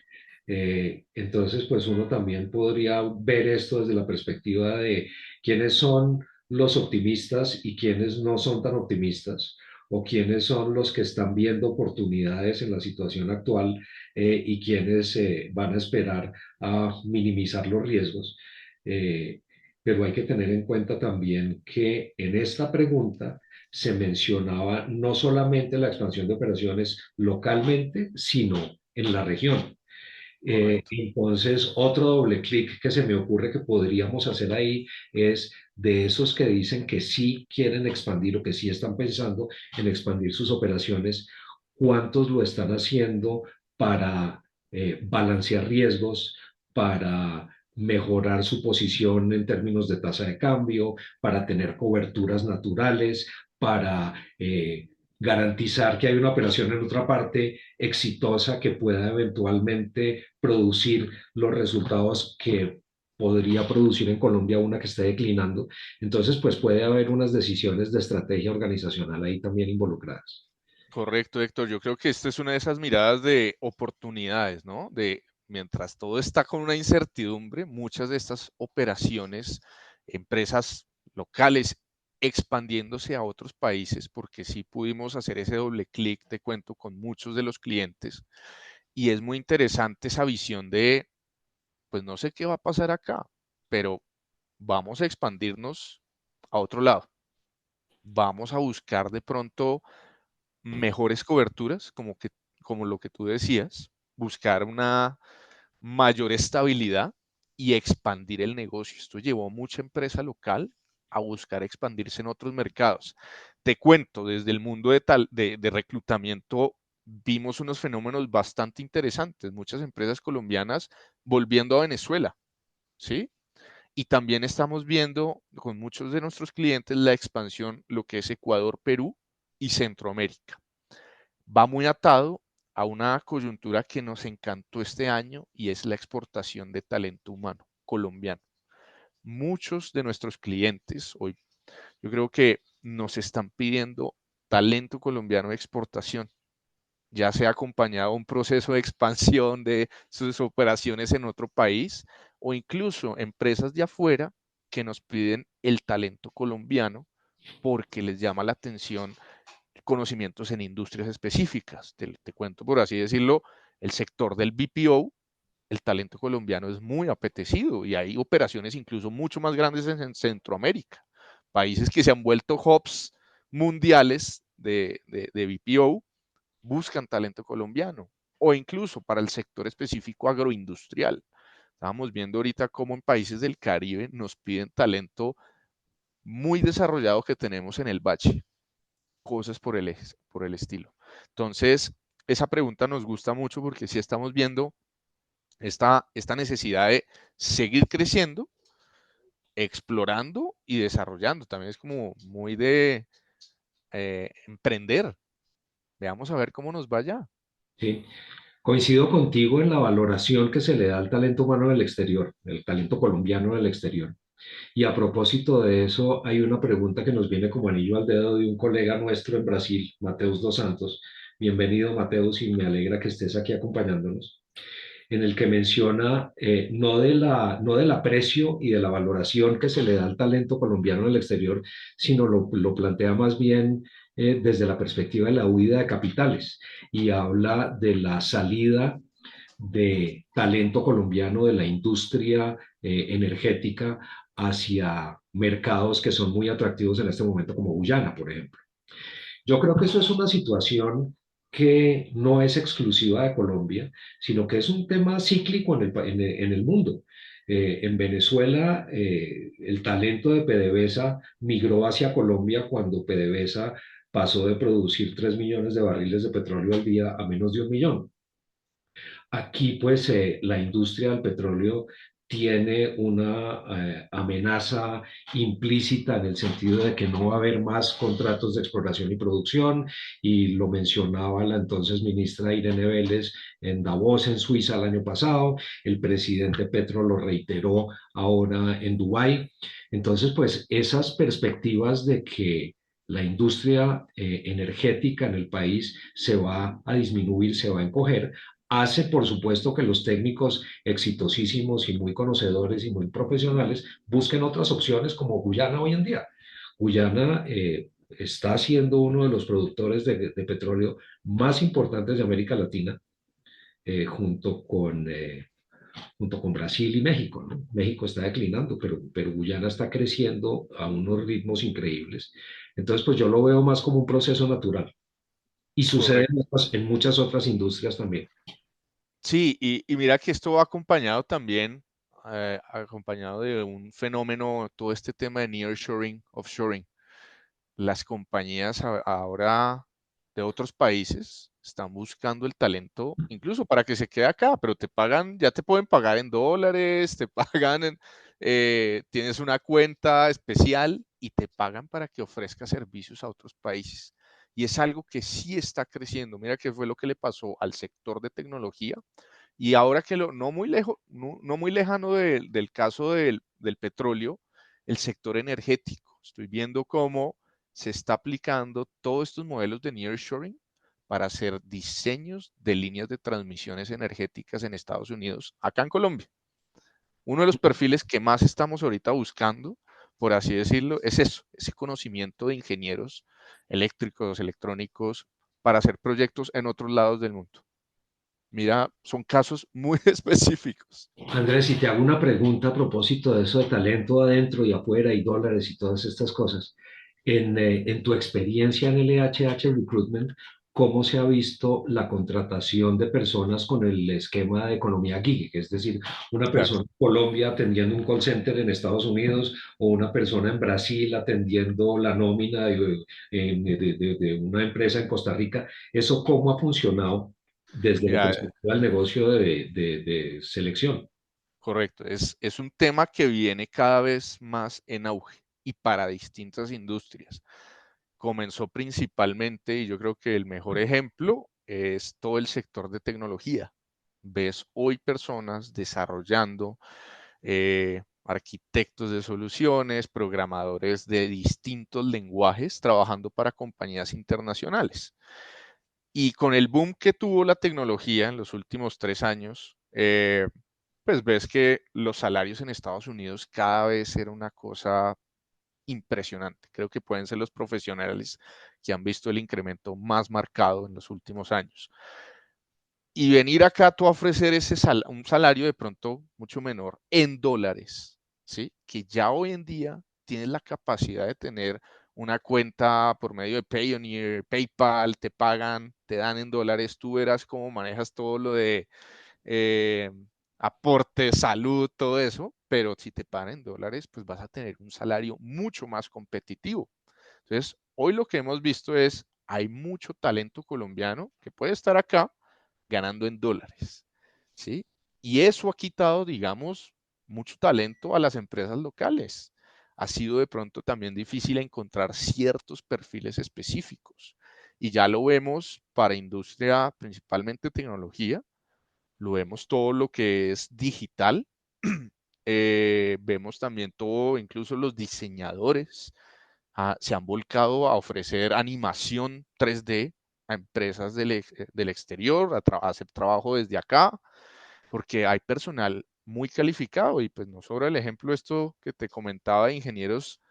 Entonces, pues uno también podría ver esto desde la perspectiva de quiénes son los optimistas y quiénes no son tan optimistas, o quiénes son los que están viendo oportunidades en la situación actual y quiénes van a esperar a minimizar los riesgos. Eh, pero hay que tener en cuenta también que en esta pregunta se mencionaba no solamente la expansión de operaciones localmente, sino en la región. Correcto. Entonces, otro doble clic que se me ocurre que podríamos hacer ahí es de esos que dicen que sí quieren expandir o que sí están pensando en expandir sus operaciones, ¿cuántos lo están haciendo para balancear riesgos, para mejorar su posición en términos de tasa de cambio, para tener coberturas naturales, para garantizar que hay una operación en otra parte exitosa que pueda eventualmente producir los resultados que podría producir en Colombia una que esté declinando? Entonces, pues puede haber unas decisiones de estrategia organizacional ahí también involucradas. Correcto, Héctor. Yo creo que esta es una de esas miradas de oportunidades, ¿no? De mientras todo está con una incertidumbre, muchas de estas operaciones, empresas locales expandiéndose a otros países, porque sí pudimos hacer ese doble clic, te cuento, con muchos de los clientes. Y es muy interesante esa visión de, pues no sé qué va a pasar acá, pero vamos a expandirnos a otro lado. Vamos a buscar de pronto mejores coberturas, como lo que tú decías, buscar una mayor estabilidad y expandir el negocio. Esto llevó a mucha empresa local a buscar expandirse en otros mercados. Te cuento, desde el mundo de reclutamiento vimos unos fenómenos bastante interesantes, muchas empresas colombianas volviendo a Venezuela, ¿sí? Y también estamos viendo con muchos de nuestros clientes la expansión, lo que es Ecuador, Perú y Centroamérica. Va muy atado a una coyuntura que nos encantó este año y es la exportación de talento humano colombiano. Muchos de nuestros clientes hoy, yo creo que nos están pidiendo talento colombiano de exportación, ya sea acompañado de un proceso de expansión de sus operaciones en otro país o incluso empresas de afuera que nos piden el talento colombiano porque les llama la atención conocimientos en industrias específicas. Te cuento, por así decirlo, el sector del BPO, el talento colombiano es muy apetecido y hay operaciones incluso mucho más grandes en Centroamérica, países que se han vuelto hubs mundiales de BPO buscan talento colombiano o incluso para el sector específico agroindustrial. Estamos viendo ahorita cómo en países del Caribe nos piden talento muy desarrollado que tenemos en el bache, cosas por el estilo. Entonces, esa pregunta nos gusta mucho porque sí estamos viendo esta necesidad de seguir creciendo, explorando y desarrollando. También es como muy de emprender. Veamos a ver cómo nos vaya. Sí. Coincido contigo en la valoración que se le da al talento humano del exterior, el talento colombiano del exterior. Y a propósito de eso, hay una pregunta que nos viene como anillo al dedo de un colega nuestro en Brasil, Mateus dos Santos. Bienvenido, Mateus, y me alegra que estés aquí acompañándonos, en el que menciona no del aprecio y de la valoración que se le da al talento colombiano en el exterior, sino lo plantea más bien desde la perspectiva de la huida de capitales y habla de la salida de talento colombiano de la industria energética hacia mercados que son muy atractivos en este momento, como Guyana, por ejemplo. Yo creo que eso es una situación que no es exclusiva de Colombia, sino que es un tema cíclico en el mundo. En Venezuela, el talento de PDVSA migró hacia Colombia cuando PDVSA pasó de producir 3 millones de barriles de petróleo al día a menos de 1 millón. Aquí, pues, la industria del petróleo tiene una amenaza implícita en el sentido de que no va a haber más contratos de exploración y producción, y lo mencionaba la entonces ministra Irene Vélez en Davos, en Suiza, el año pasado. El presidente Petro lo reiteró ahora en Dubái. Entonces, pues, esas perspectivas de que la industria energética en el país se va a disminuir, se va a encoger, hace, por supuesto, que los técnicos exitosísimos y muy conocedores y muy profesionales busquen otras opciones como Guyana hoy en día. Guyana está siendo uno de los productores de petróleo más importantes de América Latina, eh, junto con, eh, junto con Brasil y México, ¿no? México está declinando, pero Guyana está creciendo a unos ritmos increíbles. Entonces, pues yo lo veo más como un proceso natural. Y sucede Correcto. en muchas otras industrias también. Sí, y mira que esto va acompañado también, acompañado de un fenómeno, todo este tema de nearshoring, offshoring. Las compañías ahora de otros países están buscando el talento, incluso para que se quede acá, pero te pagan, ya te pueden pagar en dólares, te pagan tienes una cuenta especial y te pagan para que ofrezcas servicios a otros países. Y es algo que sí está creciendo. Mira qué fue lo que le pasó al sector de tecnología. Y ahora que no muy lejos, no muy lejano del caso del petróleo, el sector energético. Estoy viendo cómo se está aplicando todos estos modelos de nearshoring para hacer diseños de líneas de transmisiones energéticas en Estados Unidos, acá en Colombia. Uno de los perfiles que más estamos ahorita buscando, por así decirlo, es eso, ese conocimiento de ingenieros eléctricos, electrónicos, para hacer proyectos en otros lados del mundo. Mira, son casos muy específicos. Andrés, si te hago una pregunta a propósito de eso de talento adentro y afuera y dólares y todas estas cosas, en tu experiencia en LHH Recruitment, cómo se ha visto la contratación de personas con el esquema de economía gig, es decir, una Claro. persona en Colombia atendiendo un call center en Estados Unidos o una persona en Brasil atendiendo la nómina de una empresa en Costa Rica. ¿Eso cómo ha funcionado desde la Mira, perspectiva del negocio de selección? correcto, es un tema que viene cada vez más en auge y para distintas industrias. Comenzó principalmente, y yo creo que el mejor ejemplo es todo el sector de tecnología. Ves hoy personas desarrollando arquitectos de soluciones, programadores de distintos lenguajes, trabajando para compañías internacionales. Y con el boom que tuvo la tecnología en los últimos 3 años, pues ves que los salarios en Estados Unidos cada vez era una cosa impresionante. Creo que pueden ser los profesionales que han visto el incremento más marcado en los últimos años. Y venir acá tú a ofrecer un salario de pronto mucho menor en dólares, ¿sí? Que ya hoy en día tienes la capacidad de tener una cuenta por medio de Payoneer, PayPal, te pagan, te dan en dólares, tú verás cómo manejas todo lo de eh, aporte, salud, todo eso, pero si te pagan en dólares, pues vas a tener un salario mucho más competitivo. Entonces, hoy lo que hemos visto es, hay mucho talento colombiano que puede estar acá ganando en dólares, ¿sí? Y eso ha quitado, digamos, mucho talento a las empresas locales. Ha sido de pronto también difícil encontrar ciertos perfiles específicos. Y ya lo vemos para industria, principalmente tecnología, lo vemos todo lo que es digital, vemos también todo, incluso los diseñadores se han volcado a ofrecer animación 3D a empresas del exterior, a hacer trabajo desde acá, porque hay personal muy calificado y pues no sobra el ejemplo esto que te comentaba de ingenieros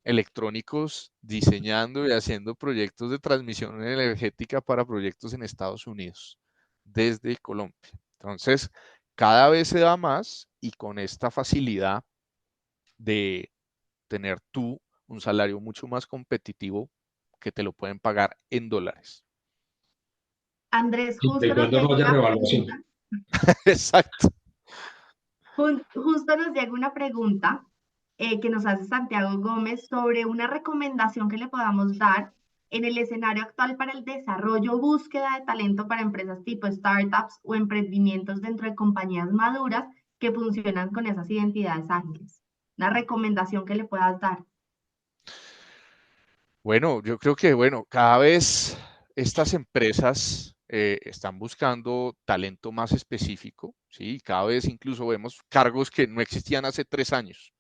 electrónicos diseñando y haciendo proyectos de transmisión energética para proyectos en Estados Unidos desde Colombia. Entonces, cada vez se da más y con esta facilidad de tener tú un salario mucho más competitivo que te lo pueden pagar en dólares. Andrés, Siempre y justo nos cuando llega no haya una revaluación. pregunta. Exacto. Justo nos llega una pregunta que nos hace Santiago Gómez sobre una recomendación que le podamos dar en el escenario actual para el desarrollo o búsqueda de talento para empresas tipo startups o emprendimientos dentro de compañías maduras que funcionan con esas identidades ágiles. Una recomendación que le puedas dar. Bueno, yo creo que, bueno, cada vez estas empresas están buscando talento más específico, ¿sí? Cada vez incluso vemos cargos que no existían hace 3 años,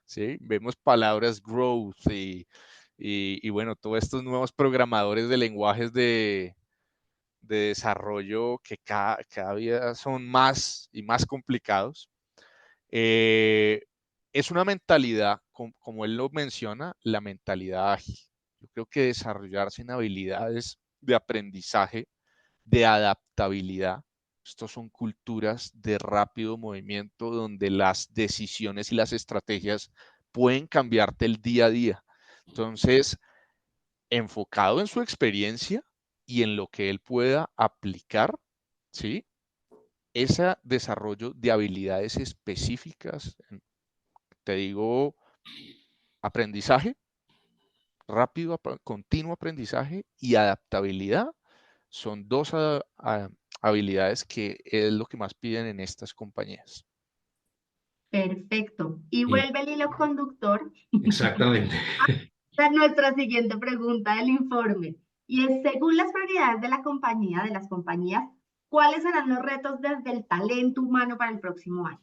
¿sí? Vemos palabras growth y bueno, todos estos nuevos programadores de lenguajes de desarrollo que cada día son más y más complicados. Eh, es una mentalidad, como él lo menciona, la mentalidad ágil. Yo creo que desarrollarse en habilidades de aprendizaje, de adaptabilidad, estos son culturas de rápido movimiento donde las decisiones y las estrategias pueden cambiarte el día a día. Entonces, enfocado en su experiencia y en lo que él pueda aplicar, ¿sí? Ese desarrollo de habilidades específicas, te digo, aprendizaje rápido, continuo aprendizaje y adaptabilidad son dos habilidades que es lo que más piden en estas compañías. Perfecto. Y Y vuelve el hilo conductor exactamente. a nuestra siguiente pregunta del informe. Y es, según las prioridades de la compañía, de las compañías, ¿cuáles serán los retos desde el talento humano para el próximo año?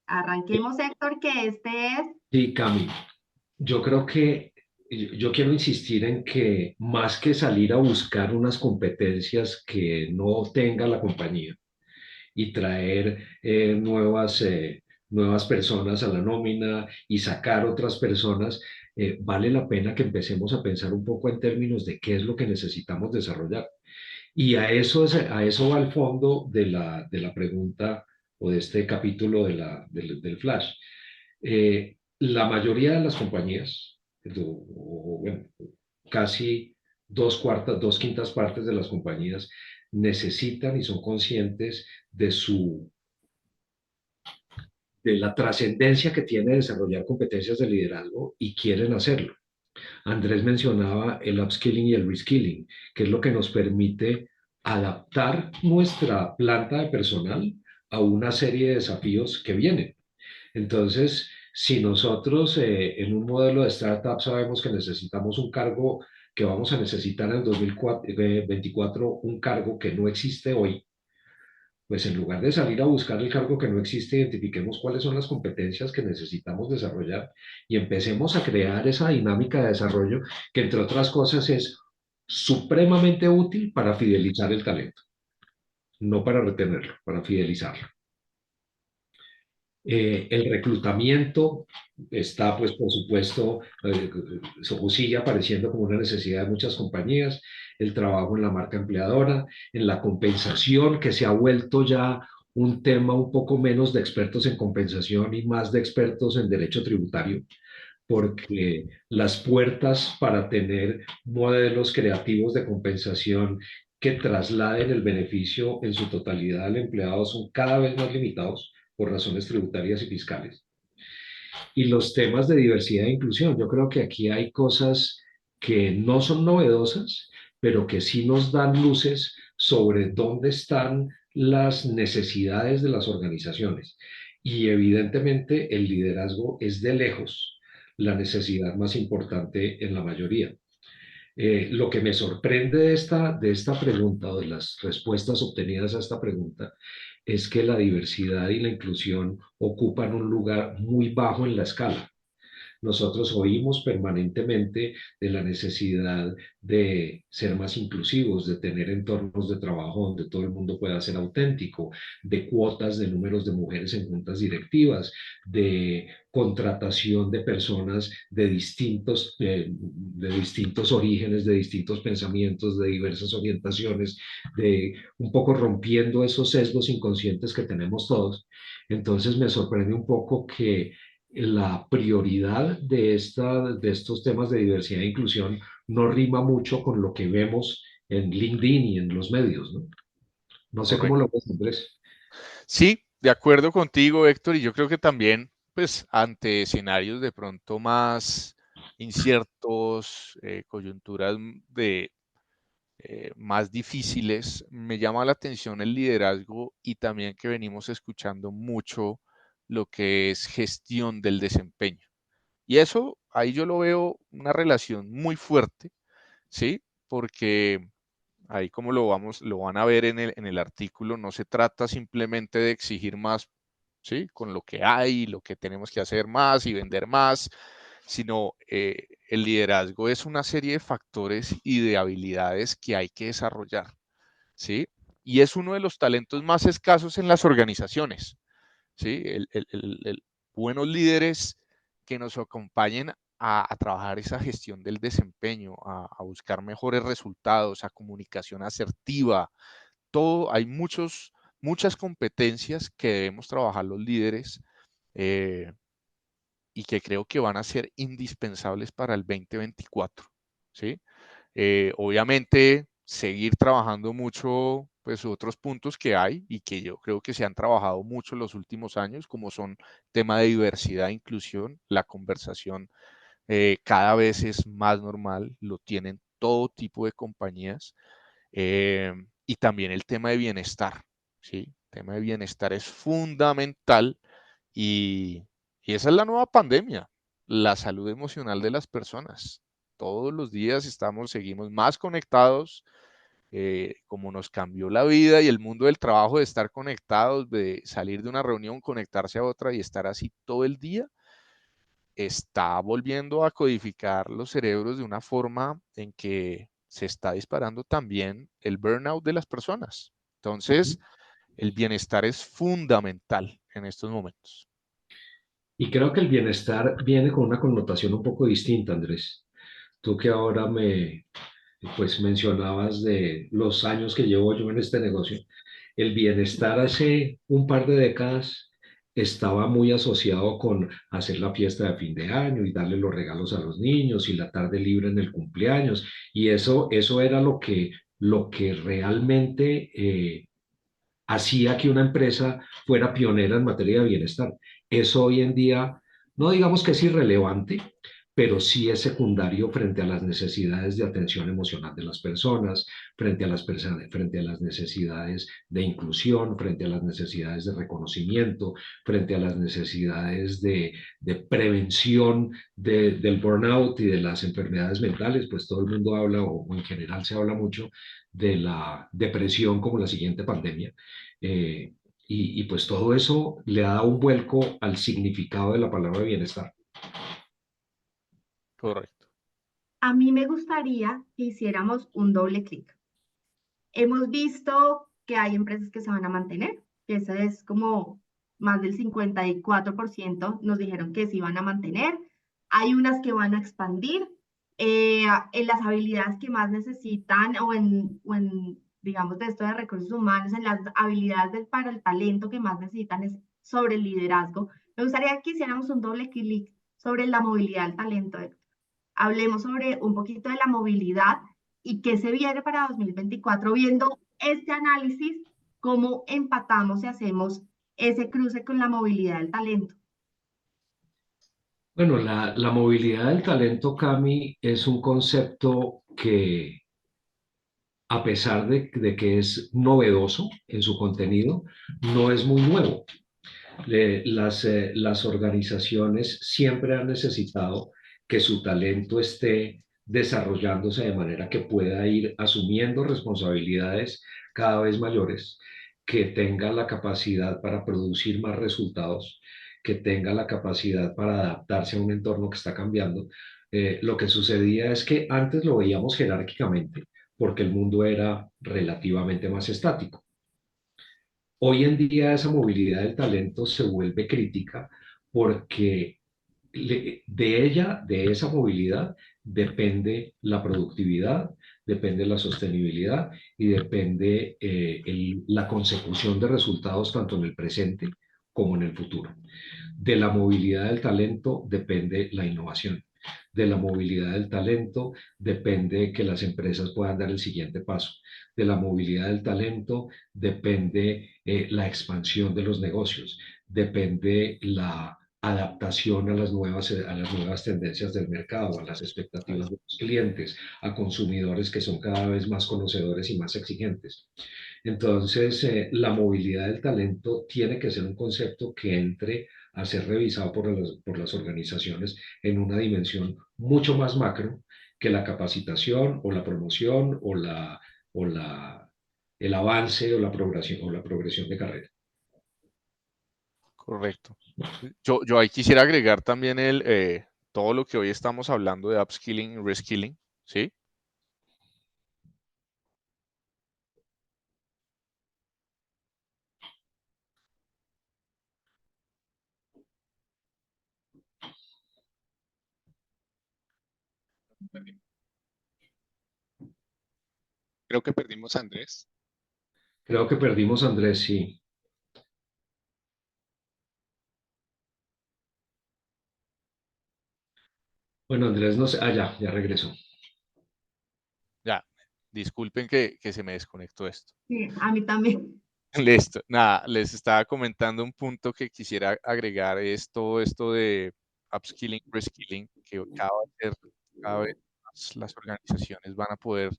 Arranquemos, Héctor, que este es... Sí, Cami, yo creo que yo quiero insistir en que más que salir a buscar unas competencias que no tenga la compañía y traer nuevas personas a la nómina y sacar otras personas, vale la pena que empecemos a pensar un poco en términos de qué es lo que necesitamos desarrollar. Y a eso va el fondo de la pregunta o de este capítulo del Flash. La mayoría de las compañías, bueno, casi dos quintas partes de las compañías necesitan y son conscientes de la trascendencia que tiene desarrollar competencias de liderazgo y quieren hacerlo. Andrés mencionaba el upskilling y el reskilling, que es lo que nos permite adaptar nuestra planta de personal a una serie de desafíos que vienen. Entonces, si nosotros en un modelo de startup sabemos que necesitamos un cargo, que vamos a necesitar en 2024 un cargo que no existe hoy, pues en lugar de salir a buscar el cargo que no existe, identifiquemos cuáles son las competencias que necesitamos desarrollar y empecemos a crear esa dinámica de desarrollo que, entre otras cosas, es supremamente útil para fidelizar el talento, no para retenerlo, para fidelizarlo. El reclutamiento está, pues, por supuesto, o sigue apareciendo como una necesidad de muchas compañías, el trabajo en la marca empleadora, en la compensación, que se ha vuelto ya un tema un poco menos de expertos en compensación y más de expertos en derecho tributario, porque las puertas para tener modelos creativos de compensación que trasladen el beneficio en su totalidad al empleado son cada vez más limitados por razones tributarias y fiscales. Y los temas de diversidad e inclusión, yo creo que aquí hay cosas que no son novedosas, pero que sí nos dan luces sobre dónde están las necesidades de las organizaciones. Y evidentemente el liderazgo es de lejos la necesidad más importante en la mayoría. Lo que me sorprende de esta pregunta o de las respuestas obtenidas a esta pregunta es que la diversidad y la inclusión ocupan un lugar muy bajo en la escala. Nosotros oímos permanentemente de la necesidad de ser más inclusivos, de tener entornos de trabajo donde todo el mundo pueda ser auténtico, de cuotas de números de mujeres en juntas directivas, de contratación de personas de distintos orígenes, de distintos pensamientos, de diversas orientaciones, de un poco rompiendo esos sesgos inconscientes que tenemos todos. Entonces me sorprende un poco que la prioridad de estos temas de diversidad e inclusión no rima mucho con lo que vemos en LinkedIn y en los medios, ¿no? No sé cómo Correcto. lo ves, Andrés. Sí, de acuerdo contigo, Héctor, y yo creo que también, pues, ante escenarios de pronto más inciertos, coyunturas más difíciles, me llama la atención el liderazgo y también que venimos escuchando mucho lo que es gestión del desempeño. Y eso, ahí yo lo veo una relación muy fuerte, ¿sí? Porque ahí como lo van a ver en el artículo, no se trata simplemente de exigir más, ¿sí? Con lo que hay, lo que tenemos que hacer más y vender más, sino el liderazgo es una serie de factores y de habilidades que hay que desarrollar, ¿sí? Y es uno de los talentos más escasos en las organizaciones, ¿sí? Buenos líderes que nos acompañen a trabajar esa gestión del desempeño, a buscar mejores resultados, a comunicación asertiva, todo, hay muchas competencias que debemos trabajar los líderes eh, y que creo que van a ser indispensables para el 2024, ¿sí? Obviamente, seguir trabajando mucho, pues otros puntos que hay y que yo creo que se han trabajado mucho en los últimos años, como son tema de diversidad e inclusión, la conversación cada vez es más normal, lo tienen todo tipo de compañías, y también el tema de bienestar, ¿sí? El tema de bienestar es fundamental y, y esa es la nueva pandemia, la salud emocional de las personas. Todos los días seguimos más conectados, como nos cambió la vida y el mundo del trabajo de estar conectados, de salir de una reunión, conectarse a otra y estar así todo el día, está volviendo a codificar los cerebros de una forma en que se está disparando también el burnout de las personas. Entonces, el bienestar es fundamental en estos momentos. Y creo que el bienestar viene con una connotación un poco distinta, Andrés. Tú que ahora pues mencionabas de los años que llevo yo en este negocio. El bienestar hace un par de décadas estaba muy asociado con hacer la fiesta de fin de año y darle los regalos a los niños y la tarde libre en el cumpleaños. Y eso era lo que realmente hacía que una empresa fuera pionera en materia de bienestar. Eso hoy en día, no digamos que es irrelevante, pero sí es secundario frente a las necesidades de atención emocional de las personas, frente a las personas, frente a las necesidades de inclusión, frente a las necesidades de reconocimiento, frente a las necesidades de prevención del burnout y de las enfermedades mentales, pues todo el mundo habla, o en general se habla mucho de la depresión como la siguiente pandemia. Eh, y pues todo eso le da un vuelco al significado de la palabra bienestar. Correcto. A mí me gustaría que hiciéramos un doble clic. Hemos visto que hay empresas que se van a mantener, que ese es como más del 54% nos dijeron que se iban a mantener. Hay unas que van a expandir en las habilidades que más necesitan digamos, de esto de recursos humanos, en las habilidades para el talento que más necesitan es sobre el liderazgo. Me gustaría que hiciéramos un doble clic sobre la movilidad del talento. Hablemos sobre un poquito de la movilidad y qué se viene para 2024, viendo este análisis, cómo empatamos y hacemos ese cruce con la movilidad del talento. Bueno, la movilidad del talento, Cami, es un concepto que, a pesar de que es novedoso en su contenido, no es muy nuevo. Las organizaciones siempre han necesitado que su talento esté desarrollándose de manera que pueda ir asumiendo responsabilidades cada vez mayores, que tenga la capacidad para producir más resultados, que tenga la capacidad para adaptarse a un entorno que está cambiando. Lo que sucedía es que antes lo veíamos jerárquicamente, porque el mundo era relativamente más estático. Hoy en día esa movilidad del talento se vuelve crítica porque de ella, de esa movilidad, depende la productividad, depende la sostenibilidad y depende la consecución de resultados tanto en el presente como en el futuro. De la movilidad del talento depende la innovación. De la movilidad del talento depende que las empresas puedan dar el siguiente paso. De la movilidad del talento depende la expansión de los negocios. Depende la adaptación a las nuevas tendencias del mercado, a las expectativas de los clientes, a consumidores que son cada vez más conocedores y más exigentes. Entonces, la movilidad del talento tiene que ser un concepto que entre a ser revisado por las organizaciones en una dimensión mucho más macro que la capacitación o la promoción o el avance o la progresión de carrera. Correcto. Yo ahí quisiera agregar también todo lo que hoy estamos hablando de upskilling y reskilling, ¿sí? Creo que perdimos a Andrés. Creo que perdimos a Andrés, sí. Bueno, Andrés no sé. Ah, ya regresó. Ya, disculpen que se me desconectó esto. Sí, a mí también. Listo. Nada, les estaba comentando un punto que quisiera agregar, es todo esto de upskilling, reskilling, que cada vez más las organizaciones van a poder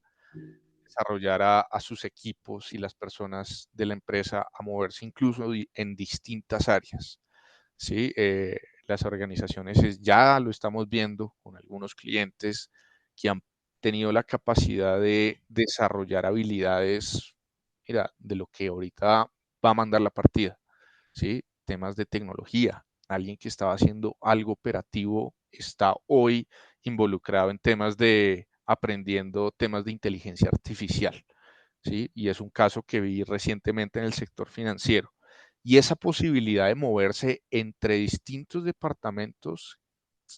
desarrollar a sus equipos y las personas de la empresa a moverse incluso en distintas áreas. ¿Sí? Las organizaciones ya lo estamos viendo con algunos clientes que han tenido la capacidad de desarrollar habilidades, mira, de lo que ahorita va a mandar la partida, ¿sí? Temas de tecnología. Alguien que estaba haciendo algo operativo está hoy involucrado en temas de aprendiendo temas de inteligencia artificial, ¿sí? Y es un caso que vi recientemente en el sector financiero. Y esa posibilidad de moverse entre distintos departamentos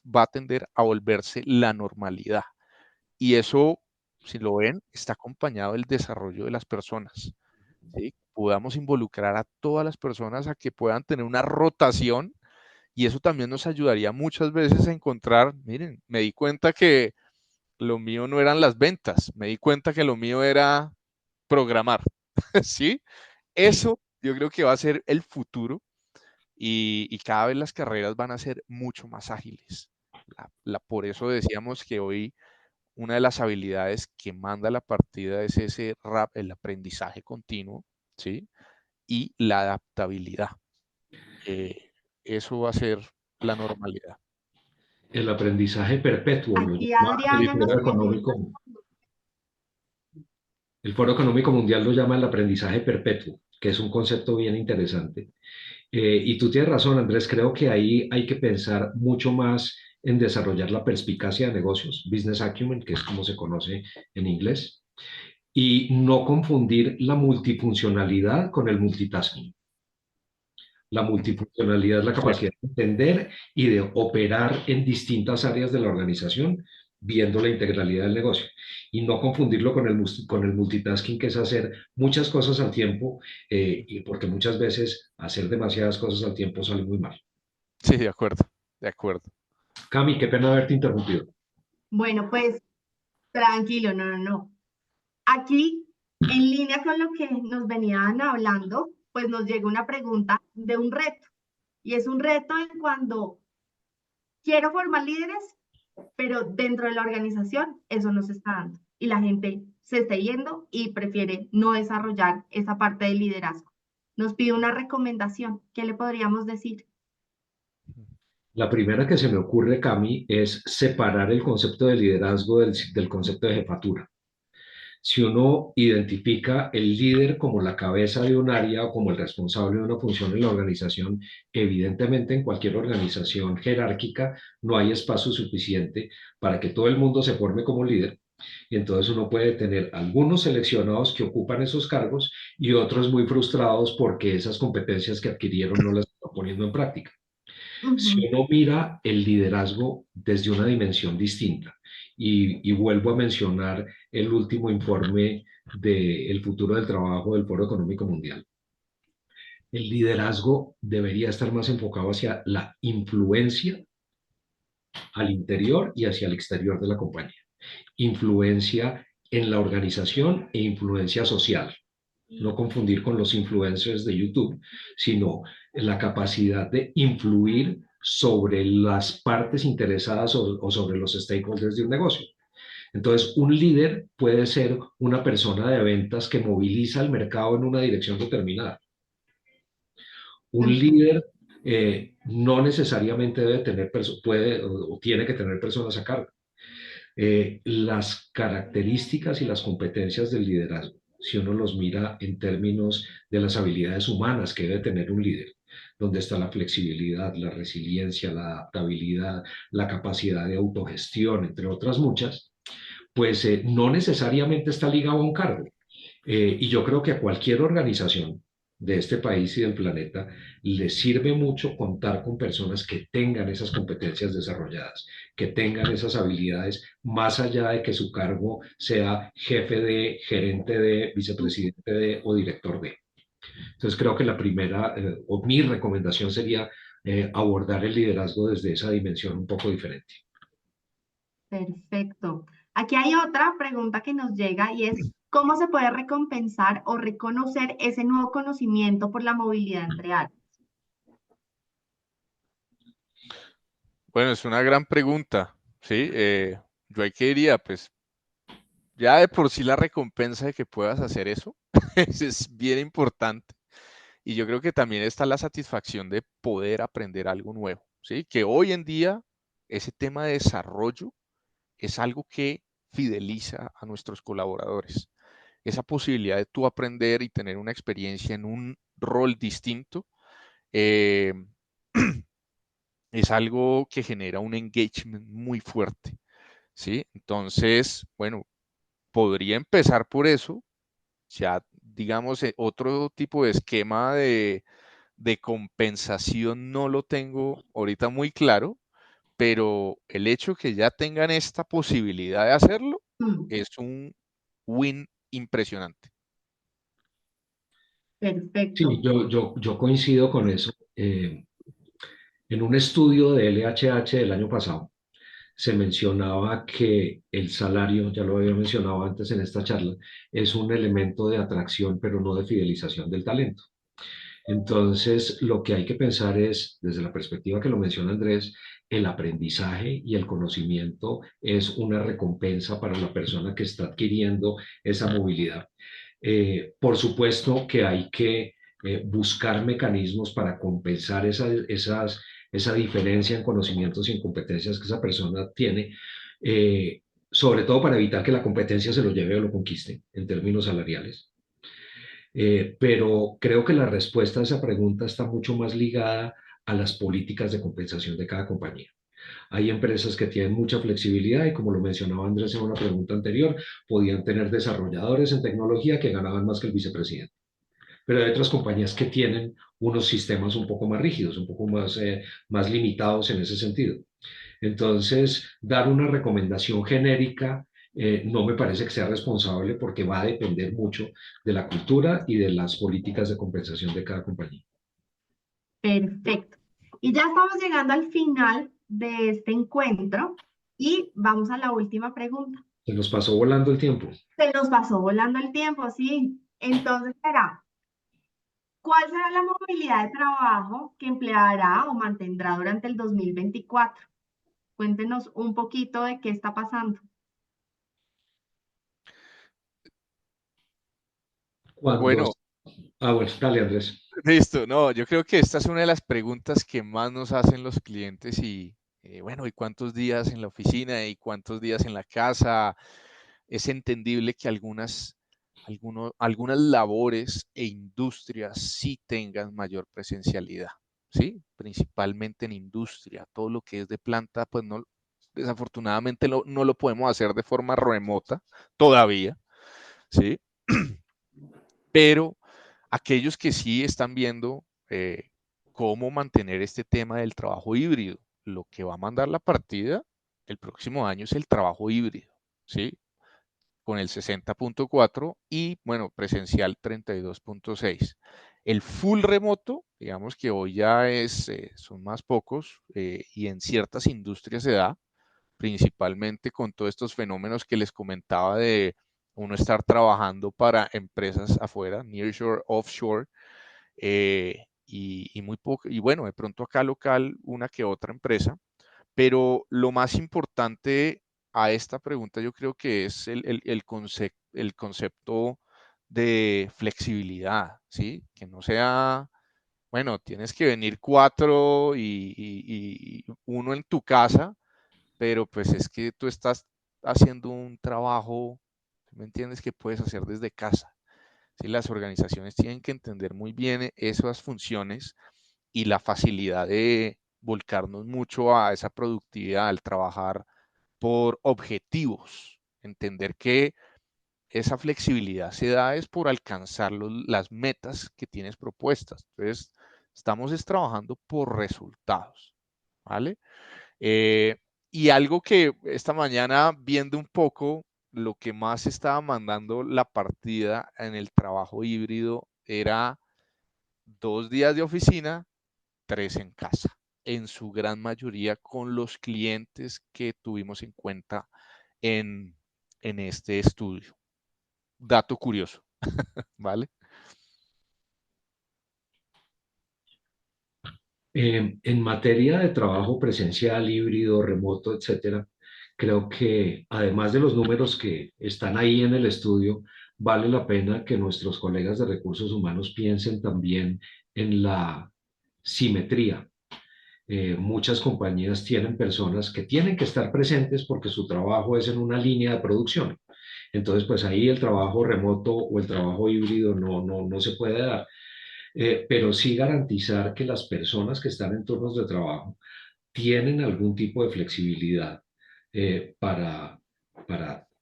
va a tender a volverse la normalidad. Y eso, si lo ven, está acompañado del desarrollo de las personas, ¿sí? podamos involucrar a todas las personas a que puedan tener una rotación, y eso también nos ayudaría muchas veces a encontrar, miren, me di cuenta que lo mío no eran las ventas, me di cuenta que lo mío era programar, ¿sí? Eso yo creo que va a ser el futuro, y cada vez las carreras van a ser mucho más ágiles. Por eso decíamos que hoy una de las habilidades que manda la partida es el aprendizaje continuo, ¿sí? Y la adaptabilidad. Eso va a ser la normalidad. El aprendizaje perpetuo lo Aquí llama Adriana nos comenta. El Foro Económico Mundial lo llama el aprendizaje perpetuo, que es un concepto bien interesante. Y tú tienes razón, Andrés, creo que ahí hay que pensar mucho más en desarrollar la perspicacia de negocios, business acumen, que es como se conoce en inglés, y no confundir la multifuncionalidad con el multitasking. La multifuncionalidad es la capacidad de entender y de operar en distintas áreas de la organización, viendo la integralidad del negocio. Y no confundirlo con el multitasking, que es hacer muchas cosas al tiempo, y porque muchas veces hacer demasiadas cosas al tiempo sale muy mal. Sí, de acuerdo, de acuerdo. Cami, qué pena haberte interrumpido. Bueno, pues tranquilo, no. Aquí, en línea con lo que nos venían hablando, pues nos llega una pregunta de un reto. Y es un reto en cuando quiero formar líderes, pero dentro de la organización eso no se está dando. Y la gente se está yendo y prefiere no desarrollar esa parte del liderazgo. Nos pide una recomendación. ¿Qué le podríamos decir? La primera que se me ocurre, Cami, es separar el concepto de liderazgo del concepto de jefatura. Si uno identifica el líder como la cabeza de un área o como el responsable de una función en la organización, evidentemente en cualquier organización jerárquica no hay espacio suficiente para que todo el mundo se forme como líder. Y entonces uno puede tener algunos seleccionados que ocupan esos cargos y otros muy frustrados porque esas competencias que adquirieron no las están poniendo en práctica. Si uno mira el liderazgo desde una dimensión distinta, y vuelvo a mencionar el último informe del futuro del trabajo del Foro Económico Mundial, el liderazgo debería estar más enfocado hacia la influencia al interior y hacia el exterior de la compañía. Influencia en la organización e influencia social. No confundir con los influencers de YouTube, sino la capacidad de influir sobre las partes interesadas o sobre los stakeholders de un negocio. Entonces, un líder puede ser una persona de ventas que moviliza el mercado en una dirección determinada. Un líder no necesariamente debe tener, puede o tiene que tener personas a cargo. Las características y las competencias del liderazgo, si uno los mira en términos de las habilidades humanas que debe tener un líder, donde está la flexibilidad, la resiliencia, la adaptabilidad, la capacidad de autogestión, entre otras muchas, pues no necesariamente está ligado a un cargo. Y yo creo que a cualquier organización de este país y del planeta le sirve mucho contar con personas que tengan esas competencias desarrolladas, que tengan esas habilidades, más allá de que su cargo sea jefe de, gerente de, vicepresidente de o director de. Entonces creo que la primera, o mi recomendación sería abordar el liderazgo desde esa dimensión un poco diferente. Perfecto. Aquí hay otra pregunta que nos llega y es, ¿cómo se puede recompensar o reconocer ese nuevo conocimiento por la movilidad entre áreas? Bueno, es una gran pregunta, ¿sí? Yo ahí que diría, pues, ya de por sí la recompensa de que puedas hacer eso es bien importante. Y yo creo que también está la satisfacción de poder aprender algo nuevo, ¿sí? Que hoy en día ese tema de desarrollo es algo que fideliza a nuestros colaboradores. Esa posibilidad de tú aprender y tener una experiencia en un rol distinto, eh, es algo que genera un engagement muy fuerte, ¿sí? Entonces, bueno, podría empezar por eso, ya digamos, otro tipo de esquema de compensación no lo tengo ahorita muy claro, pero el hecho que ya tengan esta posibilidad de hacerlo Mm, es un win impresionante. Sí, Perfecto. yo coincido con eso. En un estudio de LHH del año pasado, se mencionaba que el salario, ya lo había mencionado antes en esta charla, es un elemento de atracción, pero no de fidelización del talento. Entonces, lo que hay que pensar es, desde la perspectiva que lo menciona Andrés, el aprendizaje y el conocimiento es una recompensa para la persona que está adquiriendo esa movilidad. Por supuesto que hay que buscar mecanismos para compensar esa diferencia en conocimientos y en competencias que esa persona tiene, sobre todo para evitar que la competencia se lo lleve o lo conquiste en términos salariales. Pero creo que la respuesta a esa pregunta está mucho más ligada a las políticas de compensación de cada compañía. Hay empresas que tienen mucha flexibilidad y como lo mencionaba Andrés en una pregunta anterior, podían tener desarrolladores en tecnología que ganaban más que el vicepresidente. Pero hay otras compañías que tienen unos sistemas un poco más rígidos, un poco más limitados en ese sentido. Entonces, dar una recomendación genérica no me parece que sea responsable porque va a depender mucho de la cultura y de las políticas de compensación de cada compañía. Perfecto. Y ya estamos llegando al final de este encuentro y vamos a la última pregunta. Se nos pasó volando el tiempo. Se nos pasó volando el tiempo, sí. Entonces, será, ¿cuál será la movilidad de trabajo que empleará o mantendrá durante el 2024? Cuéntenos un poquito de qué está pasando. Cuando... Bueno, Bueno, dale Andrés. listo. No, yo creo que esta es una de las preguntas que más nos hacen los clientes y bueno, ¿y cuántos días en la oficina y cuántos días en la casa? Es entendible que algunas labores e industrias sí tengan mayor presencialidad, ¿sí? Principalmente en industria. Todo lo que es de planta, pues no, desafortunadamente no lo podemos hacer de forma remota todavía, ¿sí? Pero aquellos que sí están viendo cómo mantener este tema del trabajo híbrido, lo que va a mandar la partida el próximo año es el trabajo híbrido, ¿sí? Con el 60.4 y, bueno, presencial 32.6. El full remoto, digamos que hoy ya son más pocos y en ciertas industrias se da, principalmente con todos estos fenómenos que les comentaba de uno estar trabajando para empresas afuera, nearshore, offshore, y muy poco, y bueno, de pronto acá local una que otra empresa, pero lo más importante a esta pregunta yo creo que es el concepto de flexibilidad, ¿sí? Que no sea, bueno, tienes que venir cuatro y uno en tu casa, pero pues es que tú estás haciendo un trabajo, ¿me entiendes? Que puedes hacer desde casa. ¿Sí? Las organizaciones tienen que entender muy bien esas funciones y la facilidad de volcarnos mucho a esa productividad, al trabajar por objetivos, entender que esa flexibilidad se da es por alcanzar las metas que tienes propuestas. Entonces, estamos trabajando por resultados, ¿vale? Eh, y algo que esta mañana viendo un poco, lo que más estaba mandando la partida en el trabajo híbrido era 2 días de oficina, 3 en casa, en su gran mayoría con los clientes que tuvimos en cuenta en, en este estudio. Dato curioso, ¿vale? En materia de trabajo presencial, híbrido, remoto, etcétera, creo que además de los números que están ahí en el estudio, vale la pena que nuestros colegas de recursos humanos piensen también en la simetría. Muchas compañías tienen personas que tienen que estar presentes porque su trabajo es en una línea de producción. Entonces, pues ahí el trabajo remoto o el trabajo híbrido no se puede dar, pero sí garantizar que las personas que están en turnos de trabajo tienen algún tipo de flexibilidad para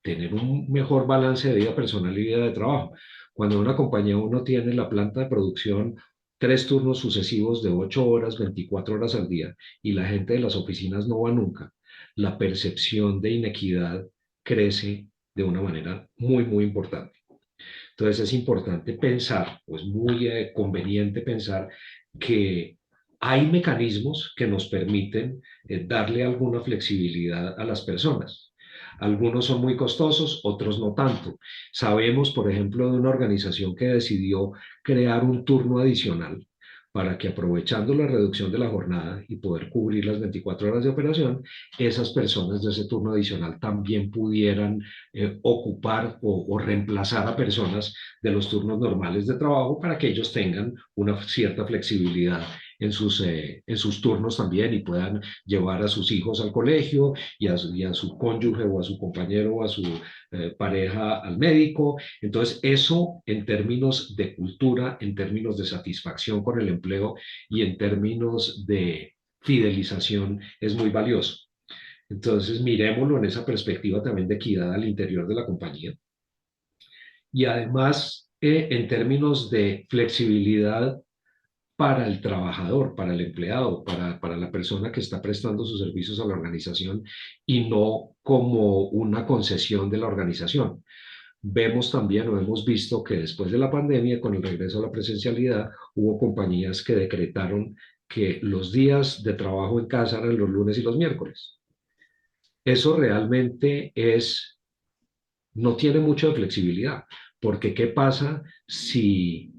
tener un mejor balance de vida personal y vida de trabajo. Cuando en una compañía uno tiene la planta de producción 3 turnos sucesivos de 8 horas, 24 horas al día, y la gente de las oficinas no va nunca, la percepción de inequidad crece de una manera muy importante. Entonces es importante pensar, o es muy conveniente pensar que hay mecanismos que nos permiten darle alguna flexibilidad a las personas. Algunos son muy costosos, otros no tanto. Sabemos, por ejemplo, de una organización que decidió crear un turno adicional para que aprovechando la reducción de la jornada y poder cubrir las 24 horas de operación, esas personas de ese turno adicional también pudieran ocupar o reemplazar a personas de los turnos normales de trabajo para que ellos tengan una cierta flexibilidad en sus turnos también y puedan llevar a sus hijos al colegio y a su cónyuge o a su compañero o a su pareja al médico. Entonces, eso en términos de cultura, en términos de satisfacción con el empleo y en términos de fidelización es muy valioso. Entonces, miremoslo en esa perspectiva también de equidad al interior de la compañía. Y además, en términos de flexibilidad para el trabajador, para el empleado, para la persona que está prestando sus servicios a la organización y no como una concesión de la organización. Vemos también o hemos visto que después de la pandemia, con el regreso a la presencialidad, hubo compañías que decretaron que los días de trabajo en casa eran los lunes y los miércoles. Eso realmente no tiene mucha flexibilidad, porque ¿qué pasa si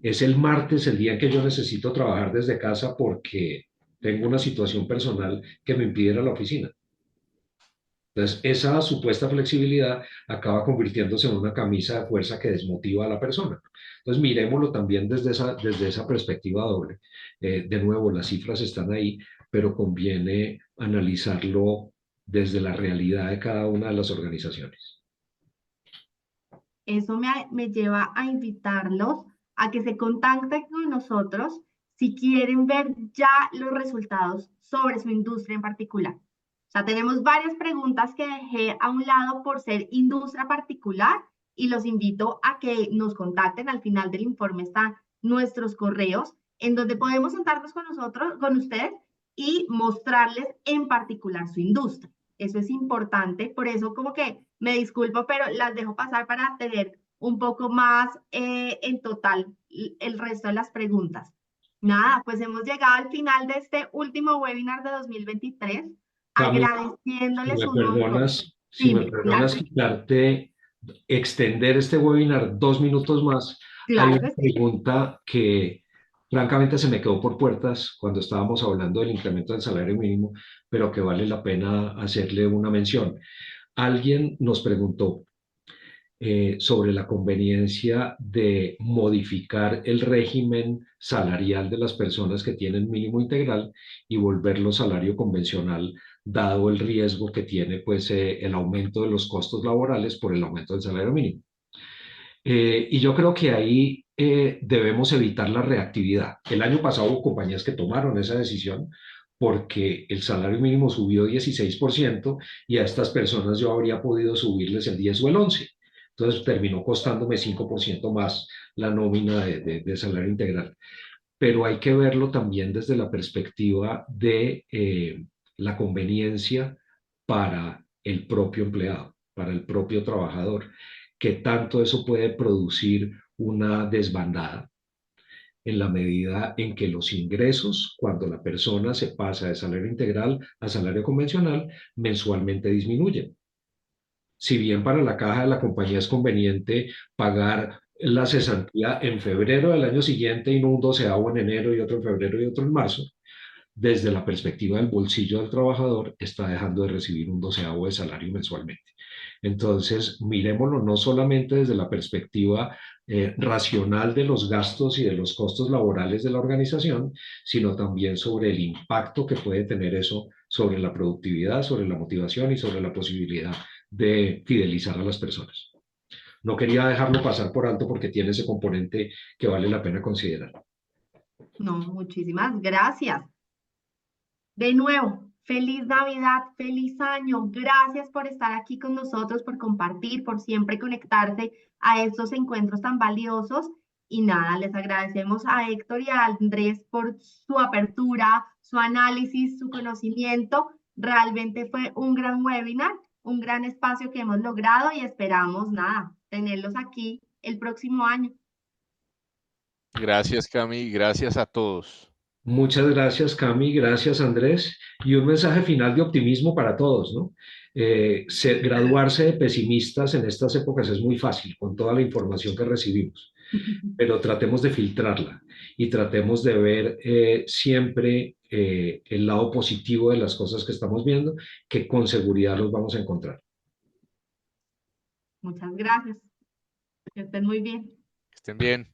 es el martes el día en que yo necesito trabajar desde casa porque tengo una situación personal que me impide ir a la oficina? Entonces, esa supuesta flexibilidad acaba convirtiéndose en una camisa de fuerza que desmotiva a la persona. Entonces, miremoslo también desde esa perspectiva doble. De nuevo, las cifras están ahí, pero conviene analizarlo desde la realidad de cada una de las organizaciones. Eso me lleva a invitarlos a que se contacten con nosotros si quieren ver ya los resultados sobre su industria en particular. O sea, tenemos varias preguntas que dejé a un lado por ser industria particular y los invito a que nos contacten. Al final del informe están nuestros correos en donde podemos sentarnos con nosotros, con ustedes y mostrarles en particular su industria. Eso es importante, por eso como que me disculpo, pero las dejo pasar para tener un poco más en total el resto de las preguntas. Nada, pues hemos llegado al final de este último webinar de 2023, Cami, agradeciéndoles un montón. si me Dime, perdonas extender este webinar 2 minutos más, hay claro una que sí. pregunta que francamente se me quedó por puertas cuando estábamos hablando del incremento del salario mínimo, pero que vale la pena hacerle una mención. Alguien nos preguntó sobre la conveniencia de modificar el régimen salarial de las personas que tienen mínimo integral y volverlo salario convencional, dado el riesgo que tiene pues, el aumento de los costos laborales por el aumento del salario mínimo. Y yo creo que ahí debemos evitar la reactividad. El año pasado hubo compañías que tomaron esa decisión porque el salario mínimo subió 16% y a estas personas yo habría podido subirles el 10 o el 11%. Entonces terminó costándome 5% más la nómina de salario integral. Pero hay que verlo también desde la perspectiva de la conveniencia para el propio empleado, para el propio trabajador, que tanto eso puede producir una desbandada en la medida en que los ingresos, cuando la persona se pasa de salario integral a salario convencional, mensualmente disminuyen. Si bien para la caja de la compañía es conveniente pagar la cesantía en febrero del año siguiente y no un doceavo en enero y otro en febrero y otro en marzo, desde la perspectiva del bolsillo del trabajador está dejando de recibir un doceavo de salario mensualmente. Entonces, miremoslo no solamente desde la perspectiva racional de los gastos y de los costos laborales de la organización, sino también sobre el impacto que puede tener eso sobre la productividad, sobre la motivación y sobre la posibilidad de fidelizar a las personas. No quería dejarlo pasar por alto porque tiene ese componente que vale la pena considerar. No, muchísimas gracias. De nuevo, feliz Navidad, feliz año. Gracias por estar aquí con nosotros, por compartir, por siempre conectarse a estos encuentros tan valiosos. Y nada, les agradecemos a Héctor y a Andrés por su apertura, su análisis, su conocimiento. Realmente fue un gran webinar, un gran espacio que hemos logrado y esperamos, nada, tenerlos aquí el próximo año. Gracias, Cami, gracias a todos. Muchas gracias, Cami, gracias, Andrés. Y un mensaje final de optimismo para todos, ¿no? Graduarse de pesimistas en estas épocas es muy fácil con toda la información que recibimos, pero tratemos de filtrarla y tratemos de ver siempre el lado positivo de las cosas que estamos viendo, que con seguridad los vamos a encontrar. Muchas gracias. Que estén muy bien. Que estén bien.